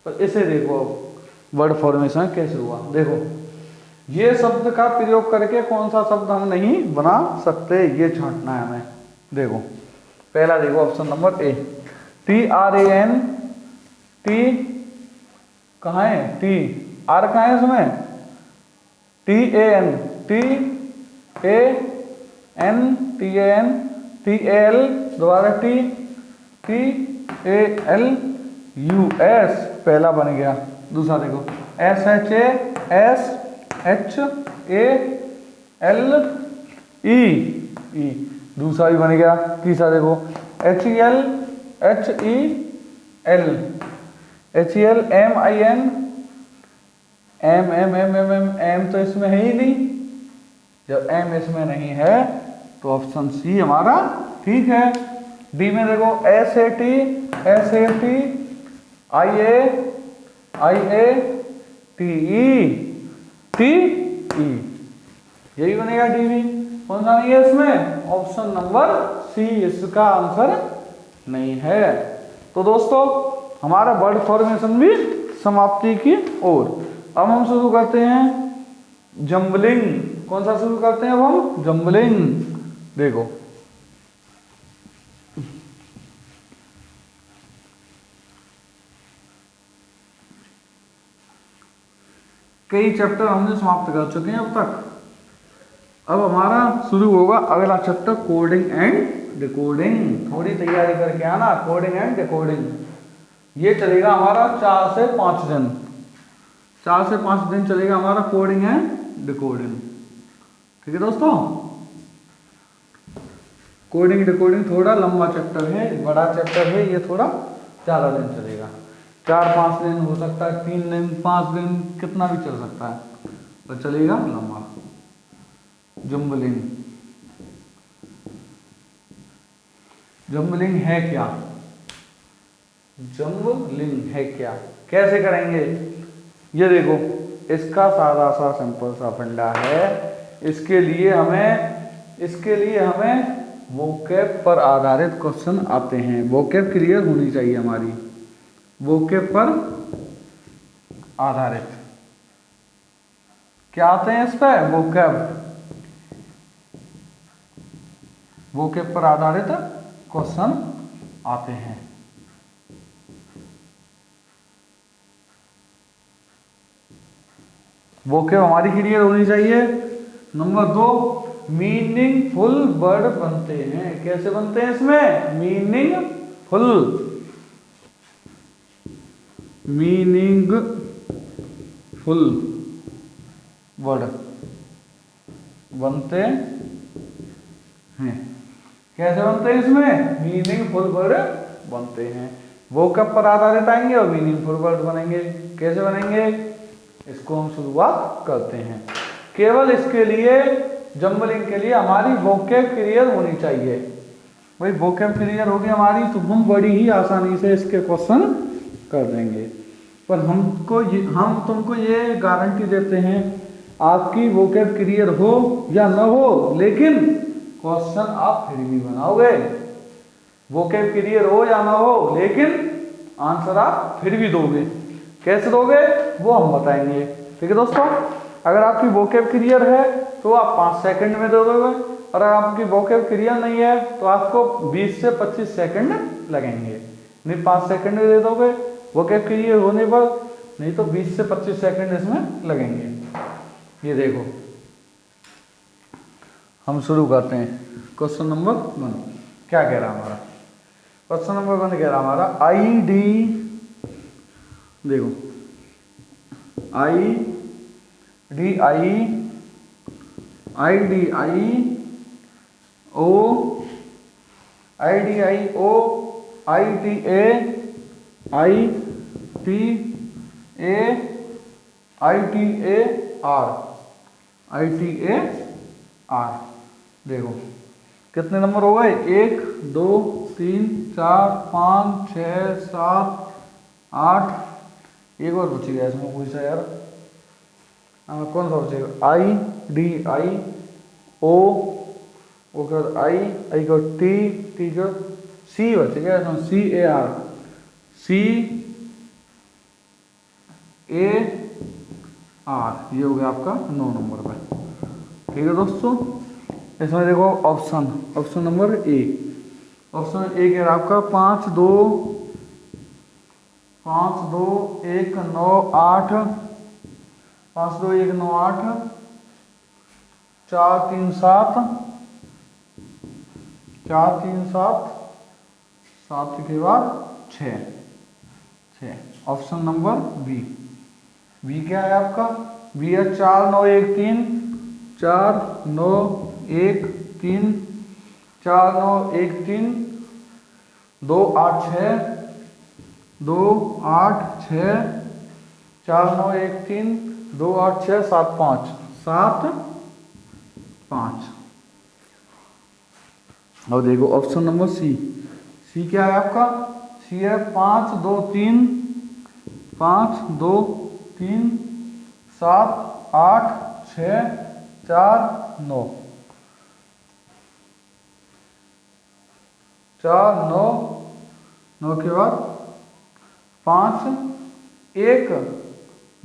पर इसे देखो वर्ड फॉर्मेशन कैसे हुआ। देखो ये शब्द का प्रयोग करके कौन सा शब्द हम नहीं बना सकते, ये छांटना है हमें। देखो पहला देखो ऑप्शन नंबर ए, TRAN। टी कहाँ है? टी आर कहाँ है इसमें? TAN TAL दोबारा TALUS पहला बन गया। दूसरा देखो SHASHALE दूसरा भी बन गया। तीसरा देखो HELMIN तो इसमें है ही नहीं, जब एम इसमें नहीं है तो ऑप्शन सी हमारा ठीक है। डी में देखो SATIATE टी ई, यही बनेगा टीवी। कौन सा नहीं है इसमें? ऑप्शन नंबर सी इसका आंसर नहीं है। तो दोस्तों हमारा वर्ड फॉर्मेशन भी समाप्ति की ओर। अब हम शुरू करते हैं जम्बलिंग। कौन सा शुरू करते हैं अब हम? जम्बलिंग। देखो कई चैप्टर हमने समाप्त कर चुके हैं अब तक। अब हमारा शुरू होगा अगला चैप्टर कोडिंग एंड डिकोडिंग। थोड़ी तैयारी करके आना। कोडिंग एंड डिकोडिंग ये चलेगा हमारा 4 से 5 दिन। 4 से 5 दिन चलेगा हमारा कोडिंग एंड डिकोडिंग। ठीक है दोस्तों, कोडिंग डिकोडिंग थोड़ा लंबा चैप्टर है, बड़ा चैप्टर है, ये थोड़ा ज़्यादा दिन चलेगा। 4-5 दिन हो सकता है, 3 दिन 5 दिन कितना भी चल सकता है, पर चलेगा लंबा। जम्बलिंग, जम्बलिंग है क्या? जम्बलिंग है क्या, कैसे करेंगे? ये देखो इसका सादा सा सिंपल सा फंडा है। इसके लिए हमें वोकैब पर आधारित क्वेश्चन आते हैं। वोकैब क्लियर होनी चाहिए हमारी, वोकैब पर आधारित क्या आते हैं इस पर? वोकैब पर आधारित क्वेश्चन आते हैं। वोकैब हमारी क्लियर होनी चाहिए। नंबर 2, मीनिंगफुल वर्ड बनते हैं। कैसे बनते हैं इसमें? मीनिंगफुल वर्ड बनते हैं। कैसे बनते हैं इसमें? मीनिंगफुल वर्ड बनते हैं। वोकैब पर आधारित आएंगे और मीनिंगफुल वर्ड बनेंगे। कैसे बनेंगे इसको हम शुरुआत करते हैं। केवल इसके लिए, जम्बलिंग के लिए हमारी वोकैब क्लियर होनी चाहिए। भाई वोकैब क्लियर होगी हमारी तो हम बड़ी ही आसानी से इसके क्वेश्चन कर देंगे। पर हम तुमको ये गारंटी देते हैं, आपकी वोकैब क्लियर हो या न हो, लेकिन क्वेश्चन आप फिर भी बनाओगे। वोकैब क्लियर हो या ना हो, लेकिन आंसर आप फिर भी दोगे। कैसे दोगे वो हम बताएंगे। ठीक है दोस्तों, अगर आपकी वोकैब क्लियर है तो आप 5 सेकंड में दे दोगे, और अगर आपकी वोकैब क्लियर नहीं है तो आपको 20 से 25 सेकंड लगेंगे। नहीं 5 सेकंड में दे दोगे वोकैब क्लियर होने पर, नहीं तो 20 से 25 सेकंड इसमें लगेंगे। ये देखो हम शुरू करते हैं। क्वेश्चन नंबर 1 क्या कह रहा हमारा? क्वेश्चन नंबर 1 कह रहा हमारा ID, देखो IDI O ITA ITAR। देखो कितने नंबर हो गए? 1 2 3 4 5 6 7 8। एक और बची गया इसमें कोई सा यार, कौन सा बचेगा? IDI O कर I कर T कर C बच गया इसमें, CAR ये हो गया आपका 9 नंबर पे। ठीक है दोस्तों, इसमें देखो option number A. Option A कह रहा आपका 5 2 1 9 8 5 2 1 9 8 4 3 7 4 3 7 7 के बाद 6। ऑप्शन नंबर बी क्या है आपका? बी है 4 9 1 3 4 9 1 3 4 9 1 3 2 8 6 2 8 6 4 9 1 3 2 8 6 7 5 7 5। और देखो ऑप्शन नंबर सी क्या है आपका? सी है 5 2 3 7 8 8 6 4 9, 4 9 9 के बाद 5 1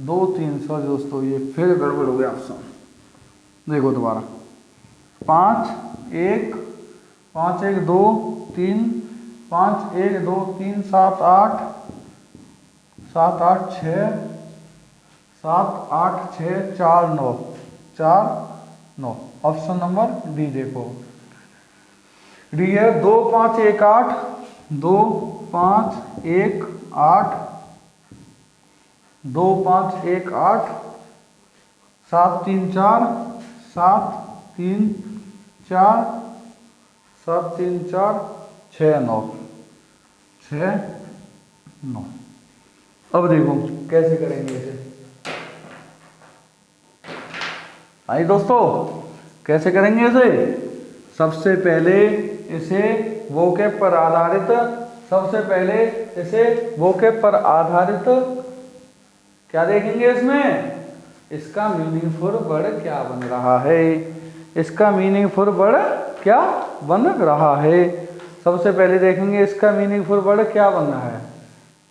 2 3, सॉरी दोस्तों ये फिर गड़बड़ हो गया ऑप्शन। देखो दोबारा 5 1 5 1 2 3 5 1 2 3 7 8 7 8 6 7 8 6 4 9 4 9, ऑप्शन नंबर डी देखो। डी है 2 5 1 8 2 5 1 8 2 5 1 8 7 3 4 7 3 4 7 3 4 6 9 6 9। अब देखो कैसे करेंगे इसे। आइए दोस्तों कैसे करेंगे इसे। सबसे पहले इसे वोकैब पर आधारित, सबसे पहले इसे वोकैब पर आधारित क्या देखेंगे इसमें, इसका मीनिंगफुल वर्ड क्या बन रहा है, इसका मीनिंगफुल वर्ड क्या बन रहा है। सबसे पहले देखेंगे इसका मीनिंगफुल वर्ड क्या बनना है।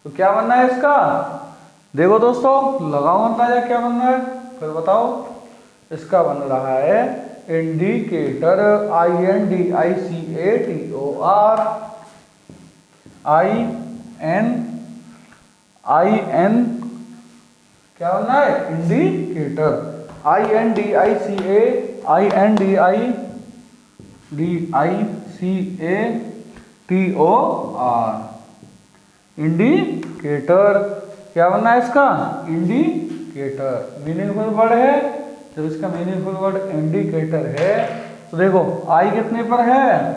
तो क्या बनना है इसका, देखो दोस्तों लगाओ अंदाजा क्या बनना है, फिर बताओ। इसका बन रहा है इंडिकेटर, INDICATOR, IN क्या बनना है, इंडिकेटर, INDICATOR, इंडिकेटर क्या बनना है इसका, इंडिकेटर। मीनिंगफुल वर्ड है, जब इसका मीनिंगफुल वर्ड इंडिकेटर है तो देखो आई कितने पर है,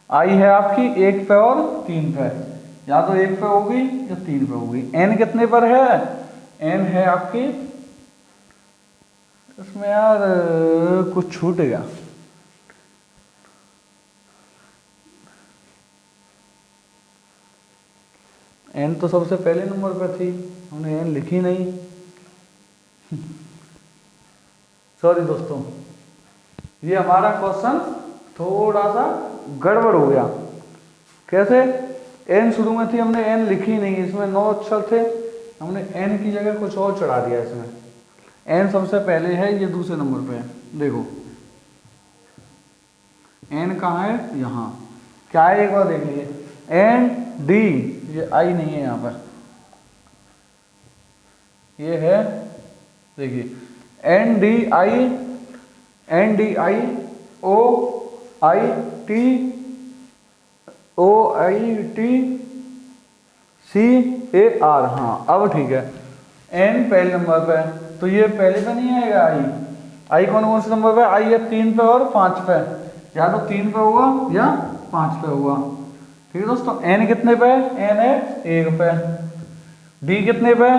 आई है आपकी 1 पे और 3 पे, या तो 1 पे होगी या 3 पे होगी। एन कितने पर है, एन है आपकी, इसमें यार कुछ छूट गया, एन तो सबसे पहले नंबर पर थी, हमने एन लिखी नहीं। सॉरी दोस्तों, ये हमारा क्वेश्चन थोड़ा सा गड़बड़ हो गया। कैसे, एन शुरू में थी, हमने एन लिखी नहीं, इसमें 9 अक्षर थे, हमने एन की जगह कुछ और चढ़ा दिया इसमें। एन सबसे पहले है, ये दूसरे नंबर पे है। देखो एन कहाँ है, यहाँ क्या है एक बार देख लीजिए, एन डी, ये आई नहीं है यहाँ पर, ये है देखिए NDI OIT CAR, हाँ अब ठीक है। एन पहले नंबर पे है तो ये पहले पे नहीं आएगा, आई कौन कौन से नंबर पे, आई है 3 पे और 5 पे, या तो 3 पे होगा या 5 पे होगा। ठीक है दोस्तों, एन कितने पे है, एन है 1 पे। डी कितने पे,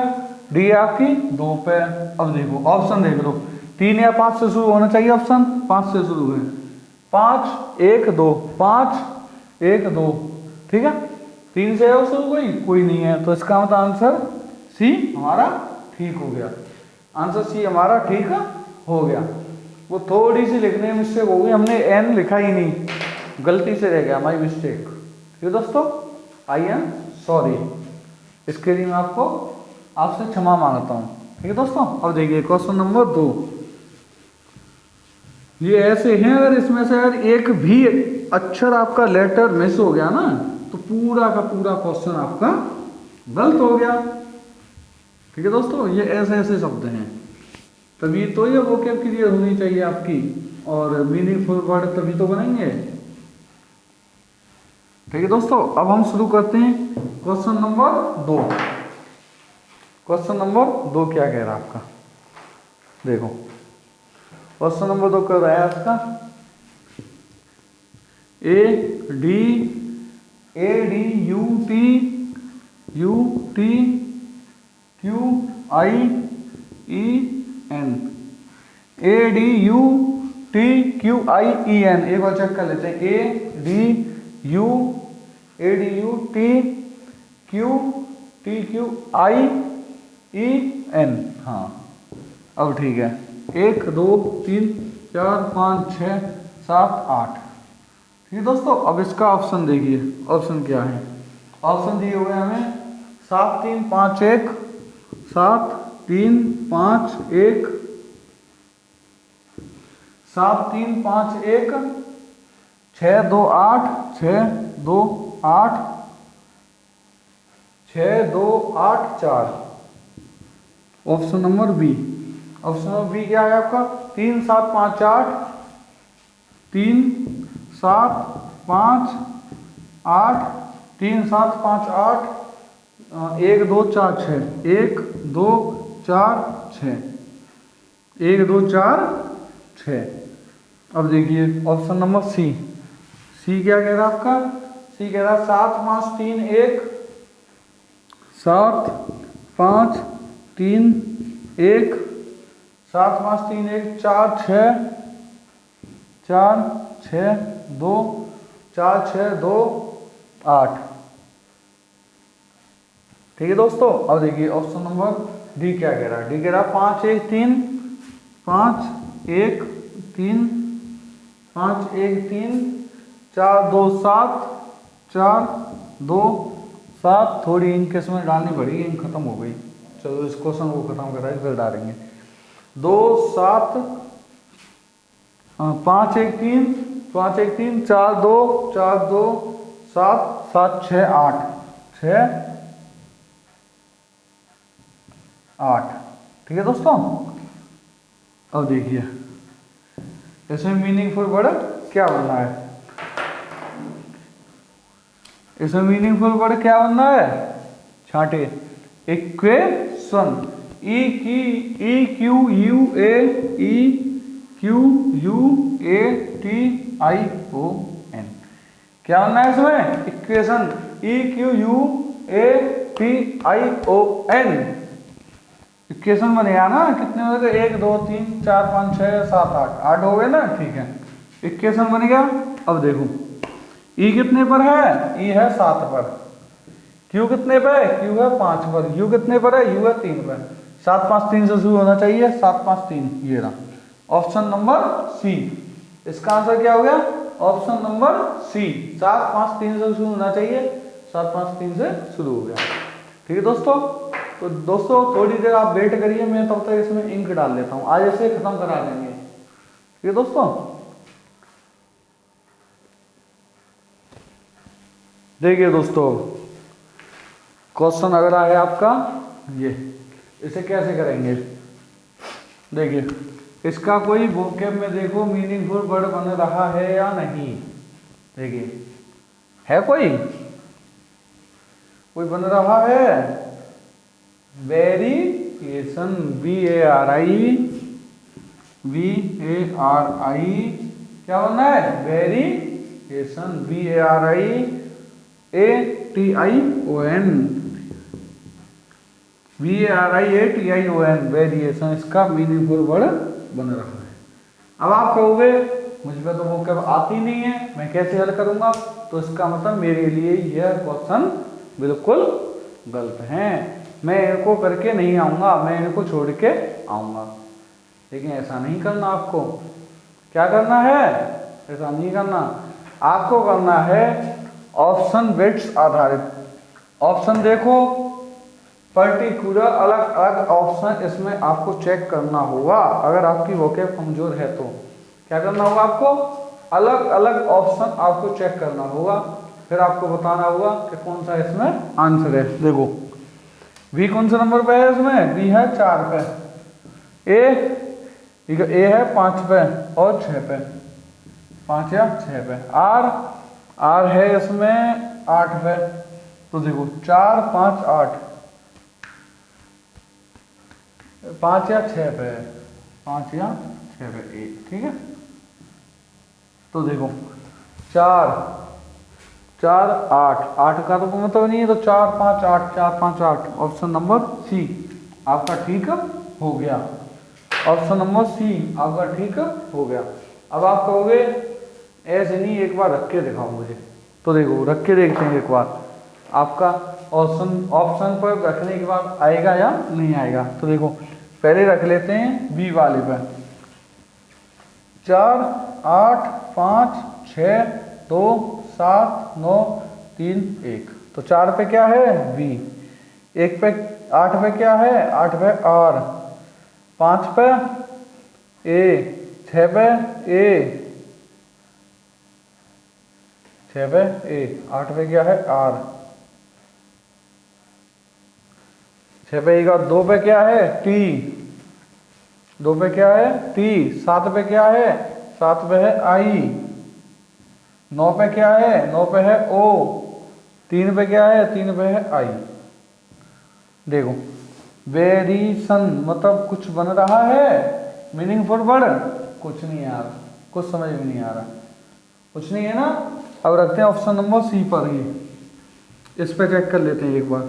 डी आपकी 2 पे। अब देखो ऑप्शन देख लो, 3 या 5 से शुरू होना चाहिए, ऑप्शन 5 से शुरू है, 5 1 2, 5 1 2, ठीक है। 3 से शुरू कोई नहीं है, तो इसका मतलब आंसर सी हमारा ठीक हो गया, आंसर सी हमारा ठीक हो गया। वो थोड़ी सी लिखने में मिस्टेक हो गई, हमने एन लिखा ही नहीं, गलती से रह गया, माई मिस्टेक। ठीक है दोस्तों, आई एम सॉरी, इसके लिए मैं आपसे क्षमा मांगता हूँ। ठीक है दोस्तों, अब देखिए क्वेश्चन नंबर 2, ये ऐसे हैं, अगर इसमें से अगर एक भी अक्षर आपका लेटर मिस हो गया ना तो पूरा का पूरा क्वेश्चन आपका गलत हो गया। ठीक है दोस्तों, ये ऐसे ऐसे शब्द हैं, तभी तो ये वोकैब क्लियर होनी चाहिए आपकी, और मीनिंगफुल वर्ड तभी तो बनेंगे। ठीक है दोस्तों, अब हम शुरू करते हैं क्वेश्चन नंबर 2। क्वेश्चन नंबर 2 क्या कह रहा है आपका, देखो क्वेश्चन नंबर 2 कह रहा है आपका ADUTQIEN, एक बार चेक कर लेते हैं, ADUTQIEN, हाँ अब ठीक है, 1 2 3 4 5 6 7 8। ठीक है दोस्तों, अब इसका ऑप्शन देखिए, ऑप्शन क्या है। ऑप्शन दिए हुए हमें 7 3 5 1, 7 3 5 1, 7 3 5 1, 6 2 8, 6 2 8, 6 2 8 4। Option number B. Option number B क्या है आपका, 3 7 5 8, 3 7 5 8, 3 7 5 8, 1 2 4 6, 1 2 4 6, 1 2 4 6। अब देखिए ऑप्शन नंबर सी। सी क्या कह रहा है आपका, सी कह रहा है 7 5 3 1, 7 5 3 1, 7 5 3 1, 4 6 4 6 2, 4 6 2 8। ठीक है दोस्तों, अब देखिए ऑप्शन नंबर डी क्या कह रहा है। डी कह रहा है 5 1 3, 5 1 3, 5 1 3, 4 2 7, 4 2 7। थोड़ी इंक इसमें डालनी पड़ेगी, इंक खत्म हो गई। चलो इस क्वेश्चन को खत्म कराए फिर डालेंगे। 2 7, 5 1 3, 5 1 3, 4 2 4 2 7 7 6 8, 6 8। ठीक है दोस्तों, अब देखिए इसमें मीनिंगफुल वर्ड क्या बनना है। इसमें मीनिंगफुल वर्ड क्या बनना है, छांटे। Equation, E Q U A T I O N. क्या बनना है इसमें, equation, E Q U A T I O N. Equation बनेगा ना, कितने हो गए, 1 2 3 4 5 6 7 8, 8 हो गए ना। ठीक है, इक्वेशन बन गया। अब देखो ई कितने पर है, ई है 7 पर। क्यू कितने पे है, क्यू है 5 पर। यू कितने पर है, यू है 3 पर। 7 5 3 से शुरू होना चाहिए, 7 5 3, ये रहा ऑप्शन नंबर सी। इसका आंसर क्या हो गया, ऑप्शन नंबर सी। 7 5 3 से शुरू होना चाहिए, 7 5 3 से शुरू हो गया। ठीक है दोस्तों, तो दोस्तों थोड़ी देर आप वेट करिए, मैं तब तक इसमें इंक डाल लेता हूँ, आज इसे खत्म करा देंगे। ठीक है दोस्तों, देखिए दोस्तों क्वेश्चन अगला है आपका ये, इसे कैसे करेंगे। देखिए इसका कोई वोकैब में देखो मीनिंगफुल वर्ड बन रहा है या नहीं। देखिए है कोई बन रहा है, वेरिएशन, VARI क्या बनना है, वेरिएशन, VARIATION, VARIATION, वेरिएशन। इसका मीनिंगफुल वर्ड बन रहा है। अब आप कहोगे मुझ पे तो वो कब आती नहीं है, मैं कैसे हल करूंगा। तो इसका मतलब मेरे लिए यह क्वेश्चन बिल्कुल गलत है, मैं इनको करके नहीं आऊंगा, मैं इनको छोड़ के आऊंगा। लेकिन ऐसा नहीं करना, आपको क्या करना है, ऐसा नहीं करना, आपको करना है ऑप्शन बिट्स आधारित। ऑप्शन देखो, पर्टिकुलर अलग अलग ऑप्शन इसमें आपको चेक करना होगा। अगर आपकी वोकैब कमजोर है तो क्या करना होगा, आपको अलग अलग ऑप्शन आपको चेक करना होगा, फिर आपको बताना होगा कि कौन सा इसमें आंसर है। देखो बी कौन से नंबर पे है, इसमें बी है 4 पे, ए है 5 पे और 6 पे, 5 या 6 पे। आर है इसमें 8 पे। तो देखो 4 5 8, 5 या 6 पे, 5 या 6 पे ए। ठीक है, तो देखो 4 4 8 का तो मतलब नहीं है, तो 4 5 8, 4 5 8, ऑप्शन नंबर सी आपका ठीक हो गया। ऑप्शन नंबर सी आपका ठीक हो गया। अब आप कहोगे ऐसे नहीं, एक बार रख के दिखाओ मुझे। तो देखो रख के देखते हैं एक बार, आपका ऑप्शन पर रखने के बाद आएगा या नहीं आएगा। तो देखो पहले रख लेते हैं बी वाले पे। 4 8 5 6 2 7 9 3 1। तो 4 पे क्या है बी, 1 पे 8 पे क्या है, 8 पे आर, 5 पे ए, 6 पे ए, 6 पे ए, 8 पे क्या है आर, 6 पे ए का 2 पे क्या है टी, 2 पे क्या है टी, 7 पे क्या है, 7 पे है आई, 9 पे क्या है, 9 पे है ओ, 3 पे क्या है, 3 पे है आई। देखो वेरिएशन मतलब कुछ बन रहा है, मीनिंगफुल वर्ड कुछ नहीं है यार, कुछ समझ में नहीं आ रहा, कुछ नहीं है ना। अब रखते हैं ऑप्शन नंबर सी पर ही, इस पे चेक कर लेते हैं एक बार।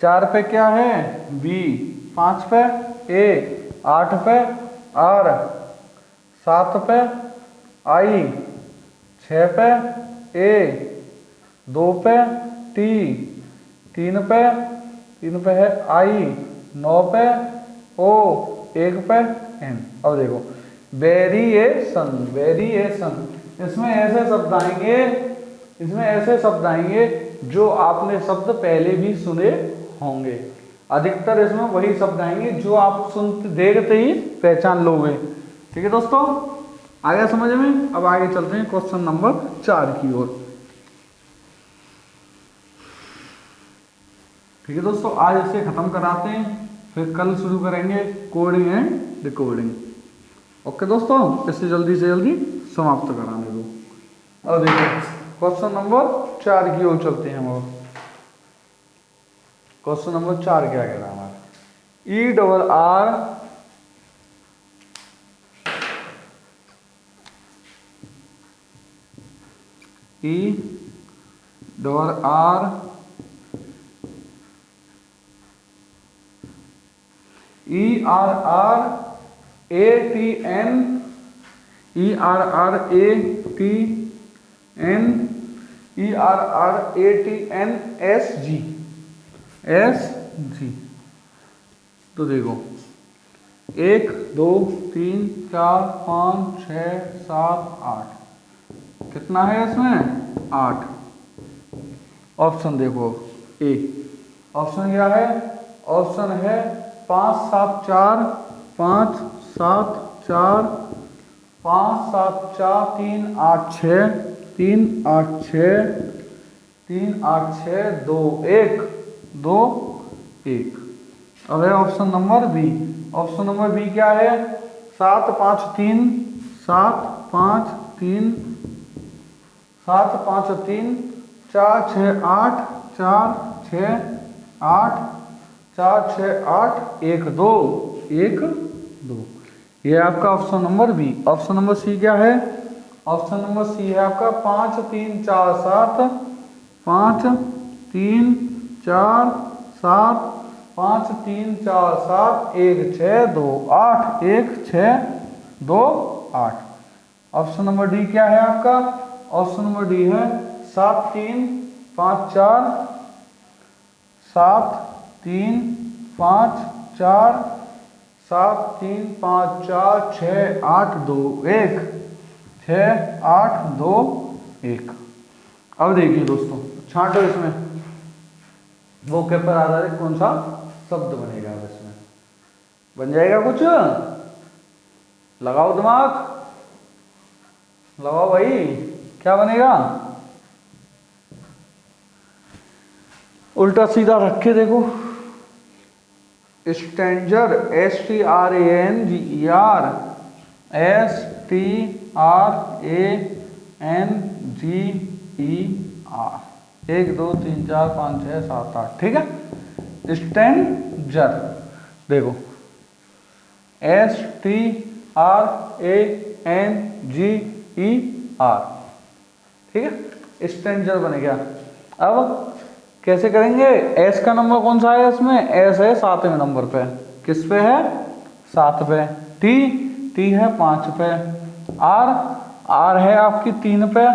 4 पे क्या है बी, 5 पे ए, 8 पे आर, 7 पे आई, 6 पे ए, 2 पे टी, 3 पे है आई, 9 पे ओ, 1 पे एन। अब देखो वेरिएशन, वेरिएशन इसमें ऐसे शब्द आएंगे, इसमें ऐसे शब्द आएंगे जो आपने शब्द पहले भी सुने होंगे। अधिकतर इसमें वही शब्द आएंगे जो आप सुनते देखते ही पहचान लोगे। ठीक है दोस्तों, आ गया समझ में। अब आगे चलते हैं क्वेश्चन नंबर 4 की ओर। ठीक है दोस्तों, आज इसे खत्म कराते हैं, फिर कल शुरू करेंगे कोडिंग एंड डिकोडिंग। ओके दोस्तों, इसे जल्दी से जल्दी समाप्त कराने दो। अब देखो क्वेश्चन नंबर 4 की ओर चलते हैं हम। और क्वेश्चन नंबर 4 क्या कह रहा है हमारा, E double R E double R E R R A T N, E R R A T N, E R R A T N S G, S G. तो देखो 1 2 3 4 5 6 7 8, कितना है इसमें 8। ऑप्शन देखो ए, ऑप्शन क्या है, ऑप्शन है 5 7 4 5 7 4 5 7 4 3 8 6 3 8 6 3 8 6 2 1 2 1। अब है option number B. Option number B क्या है, 7 5 3 7 5 3 7 5 3 4 6 8 4 6 8 4 6 8 1 2 1 2। ये आपका option number B. Option number C क्या है, ऑप्शन नंबर सी है आपका 5 3 4 7 5 3 4 7 5 3 4 7 1 6 2 8 1 6 2 8। ऑप्शन नंबर डी क्या है आपका, ऑप्शन नंबर डी है 7 3 5 4 7 3 5 4 7 3 5 4 6 8 2 1 6 8 2 1। अब देखिए दोस्तों, छांटो इसमें वो के पर आधारित कौन सा शब्द बनेगा। अब इसमें बन जाएगा कुछ, लगाओ दिमाग, लगाओ भाई, क्या बनेगा। उल्टा सीधा रख के देखो, स्ट्रेंजर STRANGER STRANGER 1 2 3 4 5 6 7 8। ठीक है, स्ट्रेंजर देखो STRANGER। ठीक है, स्ट्रेंजर बनेगा। अब कैसे करेंगे, एस का नंबर कौन सा है इसमें, एस है 7वें नंबर पे, किस पे है 7 पे। टी, टी है 5 पे। आर, आर है आपकी 3 पे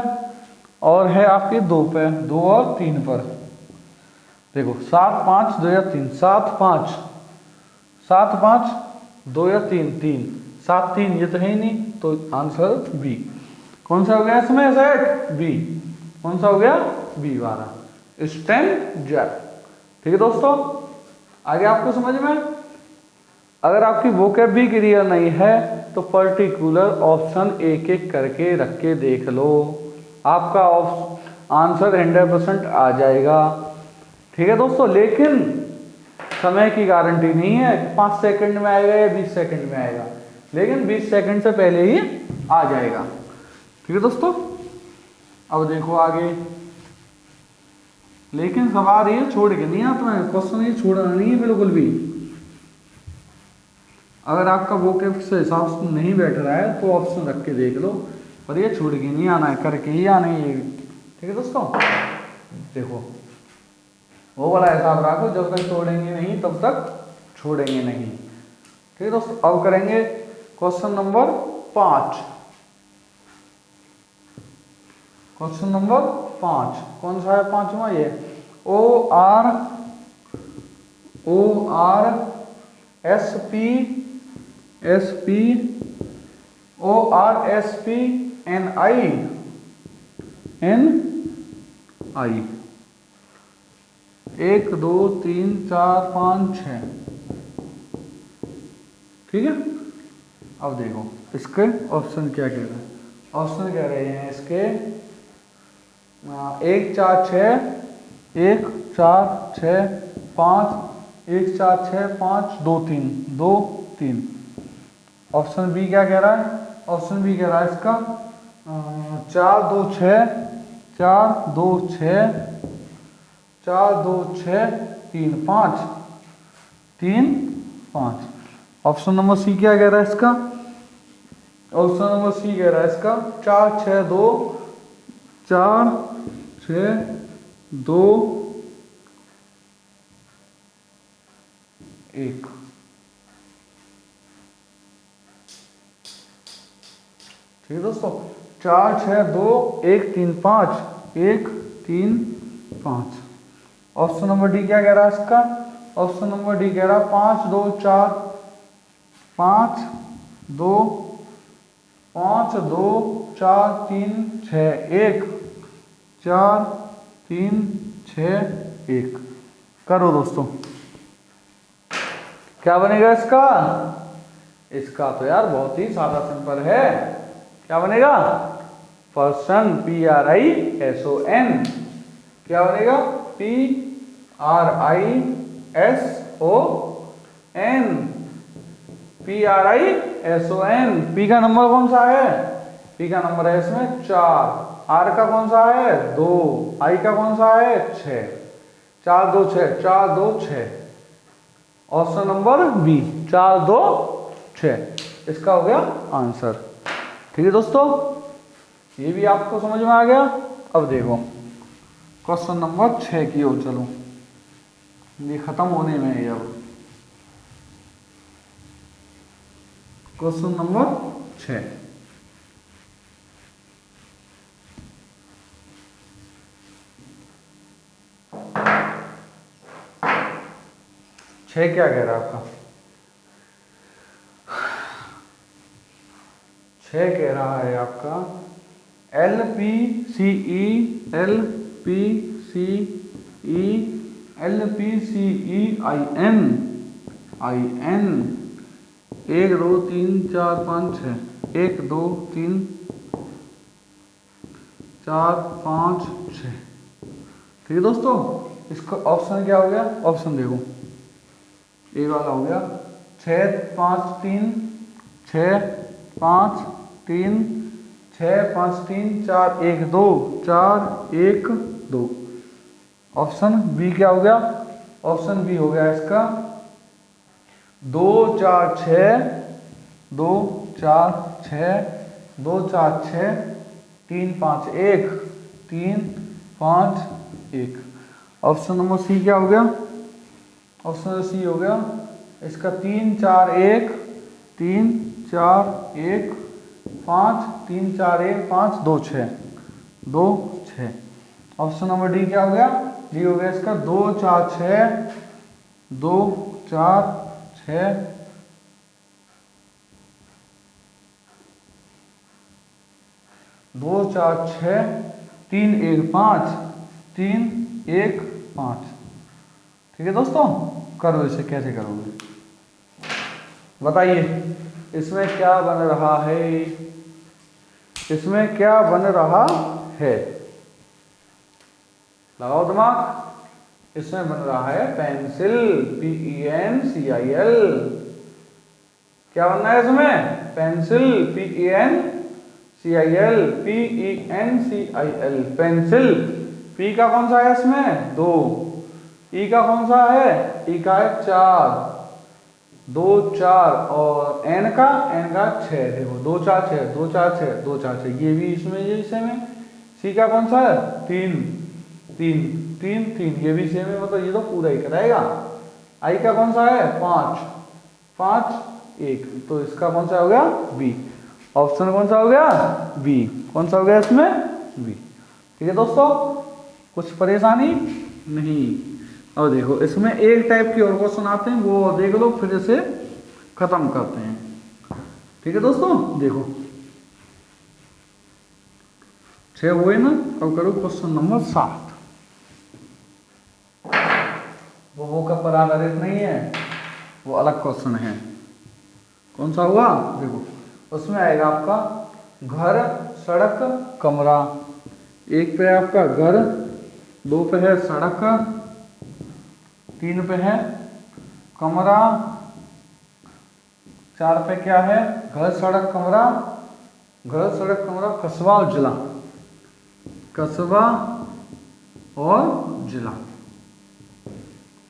और है आपकी 2 पे, 2 और 3 पर। देखो 7 5 2 या 3, 7 5 7 5 2 या 3 3 7 3 ये तो है ही नहीं, तो आंसर बी। कौन सा हो गया इसमें सेट? बी। कौन सा हो गया? B 12 stranger. ठीक है दोस्तों, आगे आपको समझ में। अगर आपकी वोकैब भी क्लियर नहीं है तो पर्टिकुलर ऑप्शन एक एक करके रख के देख लो, आपका आंसर 100% आ जाएगा। ठीक है दोस्तों, लेकिन समय की गारंटी नहीं है 5 सेकंड में आएगा या 20 सेकंड में आएगा, लेकिन 20 सेकंड से पहले ही आ जाएगा। ठीक है दोस्तों, अब देखो आगे। लेकिन सवाल ये छोड़ के नहीं आता है, क्वेश्चन ये छोड़ना नहीं है बिल्कुल भी। अगर आपका वोकैब से हिसाब से नहीं बैठ रहा है तो ऑप्शन रख के देख लो, पर ये छोड़ के नहीं आना है, करके ही आना है ये। ठीक है दोस्तों, देखो वो वाला हिसाब रखो, जब तक छोड़ेंगे नहीं तब तक छोड़ेंगे नहीं। ठीक है दोस्तों, अब करेंगे क्वेश्चन नंबर 5। क्वेश्चन नंबर 5 कौन सा है? पांचवा ये O R S P N I 1 2 3 4 5 6। ठीक है, अब देखो इसके ऑप्शन क्या कह रहे हैं। ऑप्शन कह रहे हैं इसके 1 4 6 1 4 6 5 1 4 6 5 2 3 2 3। ऑप्शन बी क्या कह रहा है? ऑप्शन बी कह रहा है इसका 4 2 6 4 2 6 4 2 6 3 5 3 5। ऑप्शन नंबर सी क्या कह रहा है इसका? ऑप्शन नंबर सी कह रहा है इसका 4 6 2 4 6 2 1। ठीक है दोस्तों, 4 6 2 1 3 5 1 3 5। ऑप्शन नंबर डी क्या कह रहा है इसका? ऑप्शन नंबर डी कह रहा है 5 2 4 5 2 5 2 4 3 6 1 4 3 6 1। करो दोस्तों, क्या बनेगा इसका? इसका तो यार बहुत ही सादा सिंपल है। क्या बनेगा? Person PRISON। क्या बनेगा? PRISON। पी का नंबर कौन सा है? पी का नंबर है इसमें 4। आर का कौन सा है? 2। आई का कौन सा है? 6। 4 2 6 4 2 6। ऑप्शन नंबर बी 4 2 6 इसका हो गया आंसर। ठीक है दोस्तों, ये भी आपको समझ में आ गया। अब देखो क्वेश्चन नंबर 6 की ओर चलो, ये खत्म होने में है। अब क्वेश्चन नंबर 6 क्या कह रहा है आपका? 6 कह रहा है आपका LPCE 1 2 3 4 5 6 1 2 3 4 5 6। ठीक है दोस्तों, इसका ऑप्शन क्या हो गया? ऑप्शन देखो, ए वाला हो गया 6 5 3 6 5 3 6 5 3 4 1 2 4 1 2। ऑप्शन बी क्या हो गया? ऑप्शन बी हो गया इसका 2 4 6 2 4 6 2 4 6 3 5 1 3 5 1। ऑप्शन नंबर सी क्या हो गया? ऑप्शन सी हो गया इसका 3 4 1 3 4 1 5 3 4 1 5 2 6 2 6। ऑप्शन नंबर डी क्या हो गया? डी हो गया इसका 2 4 6 2 4 6, 2 4 6, 3 1 5, 3 1 5। ठीक है दोस्तों, करो इसे, कैसे करोगे बताइए। इसमें क्या बन रहा है, इसमें क्या बन रहा है, लगाओ दिमाग। इसमें बन रहा है पेंसिल, PENCIL। क्या बनना है इसमें, pencil, PENCIL, PENCIL, pencil. P का कौन सा है इसमें, 2। E का कौन सा है, E का है 4, 2 4, और N का 6। देखो 2 4 6, 2 4 6, 2 4 6, ये भी इसमें ये सेम है। C का कौन सा है, 3 3 3 3, ये भी सेम है, मतलब ये तो पूरा ही कराएगा। I का कौन सा है, 5 5 1, तो इसका कौन सा हो गया, B। ऑप्शन कौन सा हो गया, B। कौन सा हो गया इसमें, B। ठीक है दोस्तों, कुछ परेशानी नहीं। और देखो इसमें एक टाइप की और क्वेश्चन आते हैं, वो देख लो, फिर इसे खत्म करते हैं। ठीक है दोस्तों, देखो 6 हुए ना। अब करो क्वेश्चन नंबर 7। वो का पर आधारित नहीं है, वो अलग क्वेश्चन है। कौन सा हुआ, देखो उसमें आएगा आपका घर, सड़क, कमरा। 1 पे है आपका घर, 2 पे है सड़क, 3 पे है कमरा, 4 पे क्या है, घर सड़क कमरा, घर सड़क कमरा, कस्बा और जिला, कस्बा और जिला।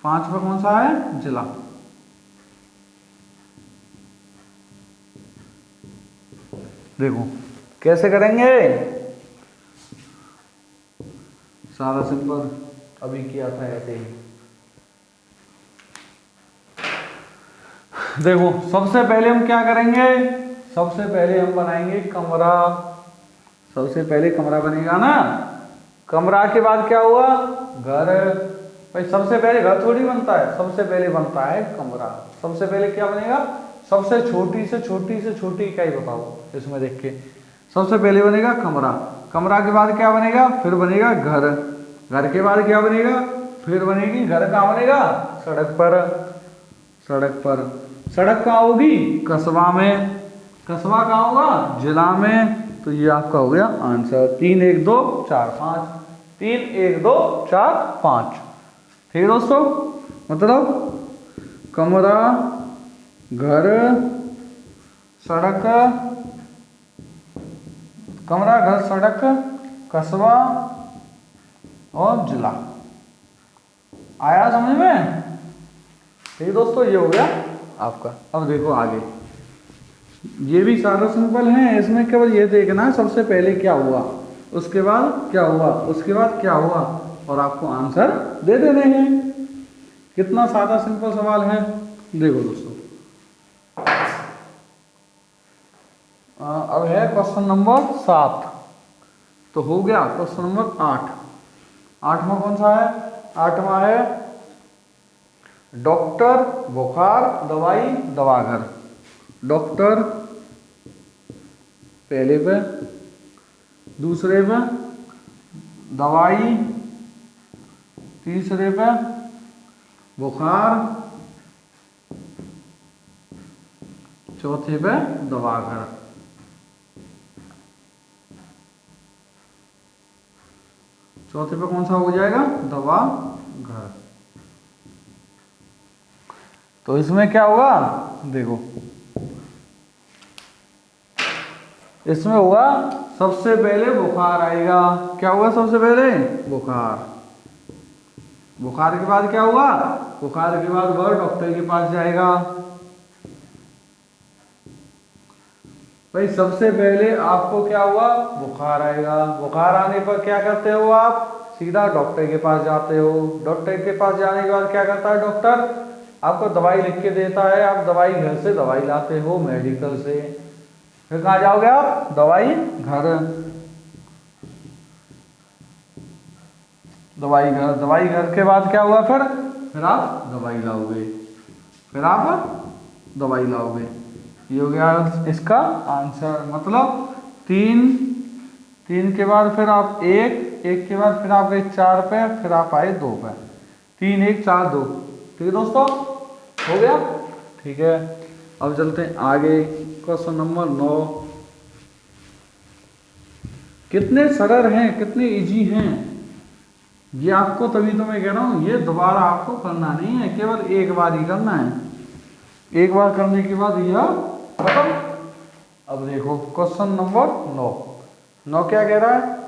5 पे कौन सा है, जिला। देखो कैसे करेंगे, सारा सिंपल, अभी किया था ऐसे ही। देखो सबसे पहले हम क्या करेंगे, सबसे पहले हम बनाएंगे कमरा। सबसे पहले कमरा बनेगा ना, कमरा के बाद क्या हुआ, घर। भाई सबसे पहले घर थोड़ी बनता है, सबसे पहले बनता है कमरा। सबसे पहले क्या बनेगा, सबसे छोटी से छोटी इकाई बताओ इसमें देख के। सबसे पहले बनेगा कमरा, कमरा के बाद क्या बनेगा, फिर बनेगा घर, घर के बाद क्या बनेगा, फिर बनेगी, घर कहाँ बनेगा, सड़क पर, सड़क पर। सड़क कहाँ होगी, कस्बा में, कस्बा कहाँ होगा, जिला में। तो ये आपका हो गया आंसर, 3 1 2 4 5, 3 1 2 4 5। ठीक है दोस्तों, मतलब कमरा, घर, सड़क, कमरा, घर, सड़क, कस्बा और जिला। आया समझ में। ठीक है दोस्तों, ये हो गया आपका। अब देखो आगे, ये भी सारा सिंपल है, इसमें केवल ये देखना है सबसे पहले क्या हुआ, उसके बाद क्या हुआ, उसके बाद क्या हुआ, और आपको आंसर दे देने हैं। कितना सादा सिंपल सवाल है। देखो दोस्तों, अब है क्वेश्चन नंबर 7। तो हो गया क्वेश्चन नंबर 8। 8वां कौन सा है, 8वां है डॉक्टर, बुखार, दवाई, दवाघर। डॉक्टर पहले पे, दूसरे पे दवाई, तीसरे पे बुखार, चौथे पे दवाघर। चौथे पे कौन सा हो जाएगा, दवाघर। तो इसमें क्या होगा, देखो इसमें होगा सबसे पहले बुखार आएगा। क्या होगा सबसे पहले, बुखार। बुखार के बाद क्या हुआ, बुखार के बाद वह डॉक्टर के पास जाएगा। भाई सबसे पहले आपको क्या हुआ, बुखार आएगा। बुखार आने पर क्या करते हो आप, सीधा डॉक्टर के पास जाते हो। डॉक्टर के पास जाने के बाद क्या करता है डॉक्टर, आपको दवाई लिख के देता है। आप दवाई घर से दवाई लाते हो, मेडिकल से। फिर कहाँ जाओगे आप, दवाई घर। दवाई घर, दवाई घर के बाद क्या हुआ, फिर आप दवाई लाओगे। फिर आप दवाई लाओगे। ये हो गया इसका आंसर। मतलब 3, 3 के बाद फिर आप 1, 1 के बाद फिर आप गए 4 पे, फिर आप आए 2 पे। 3 1 4 2। ठीक है दोस्तों, हो गया। ठीक है, अब चलते हैं आगे। Question number 9। कितने सरल हैं, कितने इजी हैं ये आपको, तभी तो मैं कह रहा हूँ ये दोबारा आपको करना नहीं है, केवल एक बार ही करना है। एक बार करने के बाद यह खत्म। अब देखो क्वेश्चन नंबर 9। 9 क्या कह रहा है?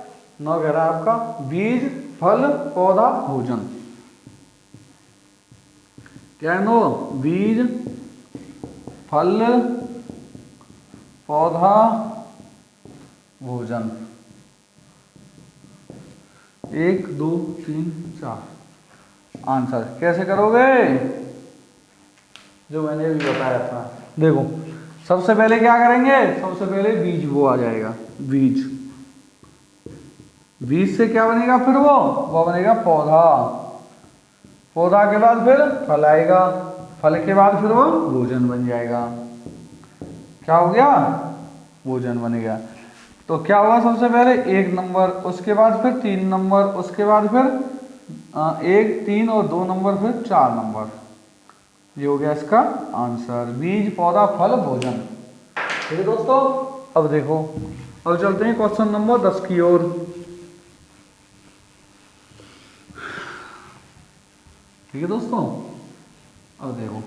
9 कह रहा है आपका बीज, फल, पौधा, भोजन। क्या है 9? बीज, फल, पौधा, भोजन। 1 2 3 4। आंसर कैसे करोगे? जो मैंने भी बताया था। देखो सबसे पहले क्या करेंगे? सबसे पहले बीज वो आ जाएगा, बीज। बीज से क्या बनेगा? फिर वो बनेगा पौधा। पौधा के बाद फिर फल आएगा, फल के बाद फिर वो भोजन बन जाएगा। क्या हो गया? भोजन बन गया। तो क्या होगा? सबसे पहले 1 नंबर, उसके बाद फिर 3 नंबर, उसके बाद फिर 1 3 और 2 नंबर, फिर 4 नंबर। ये हो गया इसका आंसर, बीज, पौधा, फल, भोजन। ठीक है दोस्तों, अब देखो, अब चलते हैं क्वेश्चन नंबर 10 की ओर। ठीक है दोस्तों, अब देखो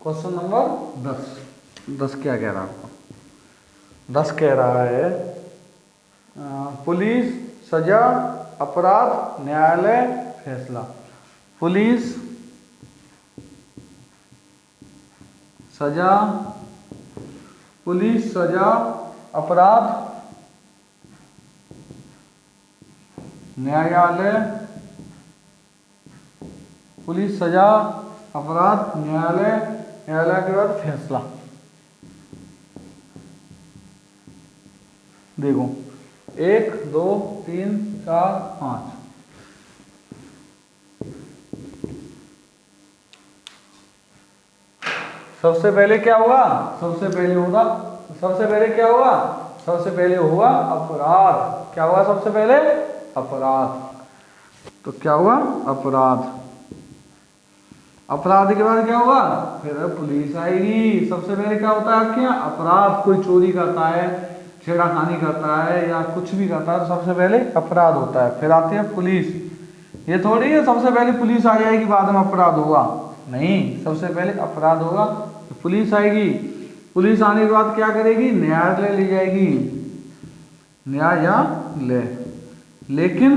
क्वेश्चन नंबर 10। 10 क्या कह रहा है आपको? 10 कह रहा है पुलिस, सजा, अपराध, न्यायालय, फैसला। पुलिस, सजा, पुलिस, सजा, अपराध, न्यायालय। पुलिस, सजा, अपराध, न्यायालय, न्यायालय के बाद फैसला। देखो 1 2 3 4 5। सबसे पहले क्या होगा? सबसे पहले होगा, सबसे पहले क्या होगा? सबसे पहले होगा अपराध। क्या होगा सबसे पहले? अपराध। तो क्या हुआ? अपराध। अपराध के बाद क्या होगा? फिर पुलिस आएगी। सबसे पहले क्या होता है आपके यहाँ? अपराध। कोई चोरी करता है, छेड़खानी करता है या कुछ भी करता है तो सबसे पहले अपराध होता है, फिर आती है पुलिस। ये थोड़ी है सबसे पहले पुलिस आ जाएगी बाद में अपराध होगा, नहीं, सबसे पहले अपराध होगा तो पुलिस आएगी। पुलिस आने के बाद क्या करेगी? न्यायालय ले जाएगी, न्यायालय। लेकिन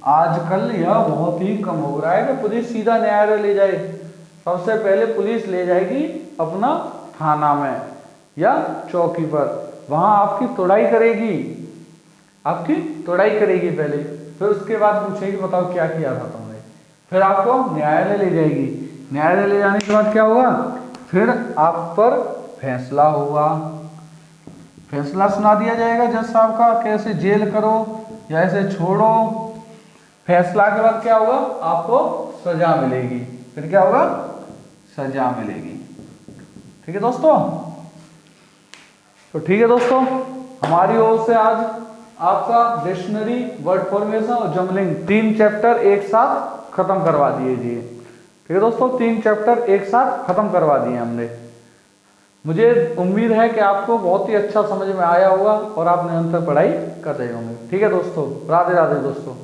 आजकल यह बहुत ही कम हो रहा है कि पुलिस सीधा न्यायालय ले जाए। सबसे पहले पुलिस ले जाएगी अपना थाना में या चौकी पर, वहां आपकी तोड़ाई करेगी, आपकी तोड़ाई करेगी पहले, फिर उसके बाद पूछेगी बताओ क्या किया था तुमने, फिर आपको न्यायालय ले जाएगी। न्यायालय ले जाने के बाद क्या होगा? फिर आप पर फैसला होगा, फैसला सुना दिया जाएगा जज साहब का, कैसे जेल करो या ऐसे छोड़ो। फैसला के बाद क्या होगा? आपको सजा मिलेगी। फिर क्या होगा? सजा मिलेगी। ठीक है दोस्तों, तो ठीक है दोस्तों, हमारी ओर से आज आपका डिक्शनरी, वर्ड फॉर्मेशन और जमलिंग 3 चैप्टर एक साथ खत्म करवा दिए जी। ठीक है दोस्तों, 3 चैप्टर एक साथ खत्म करवा दिए हमने। मुझे उम्मीद है कि आपको बहुत ही अच्छा समझ में आया होगा और आप निरंतर पढ़ाई कर रहे होंगे। ठीक है दोस्तों, राधे राधे दोस्तों।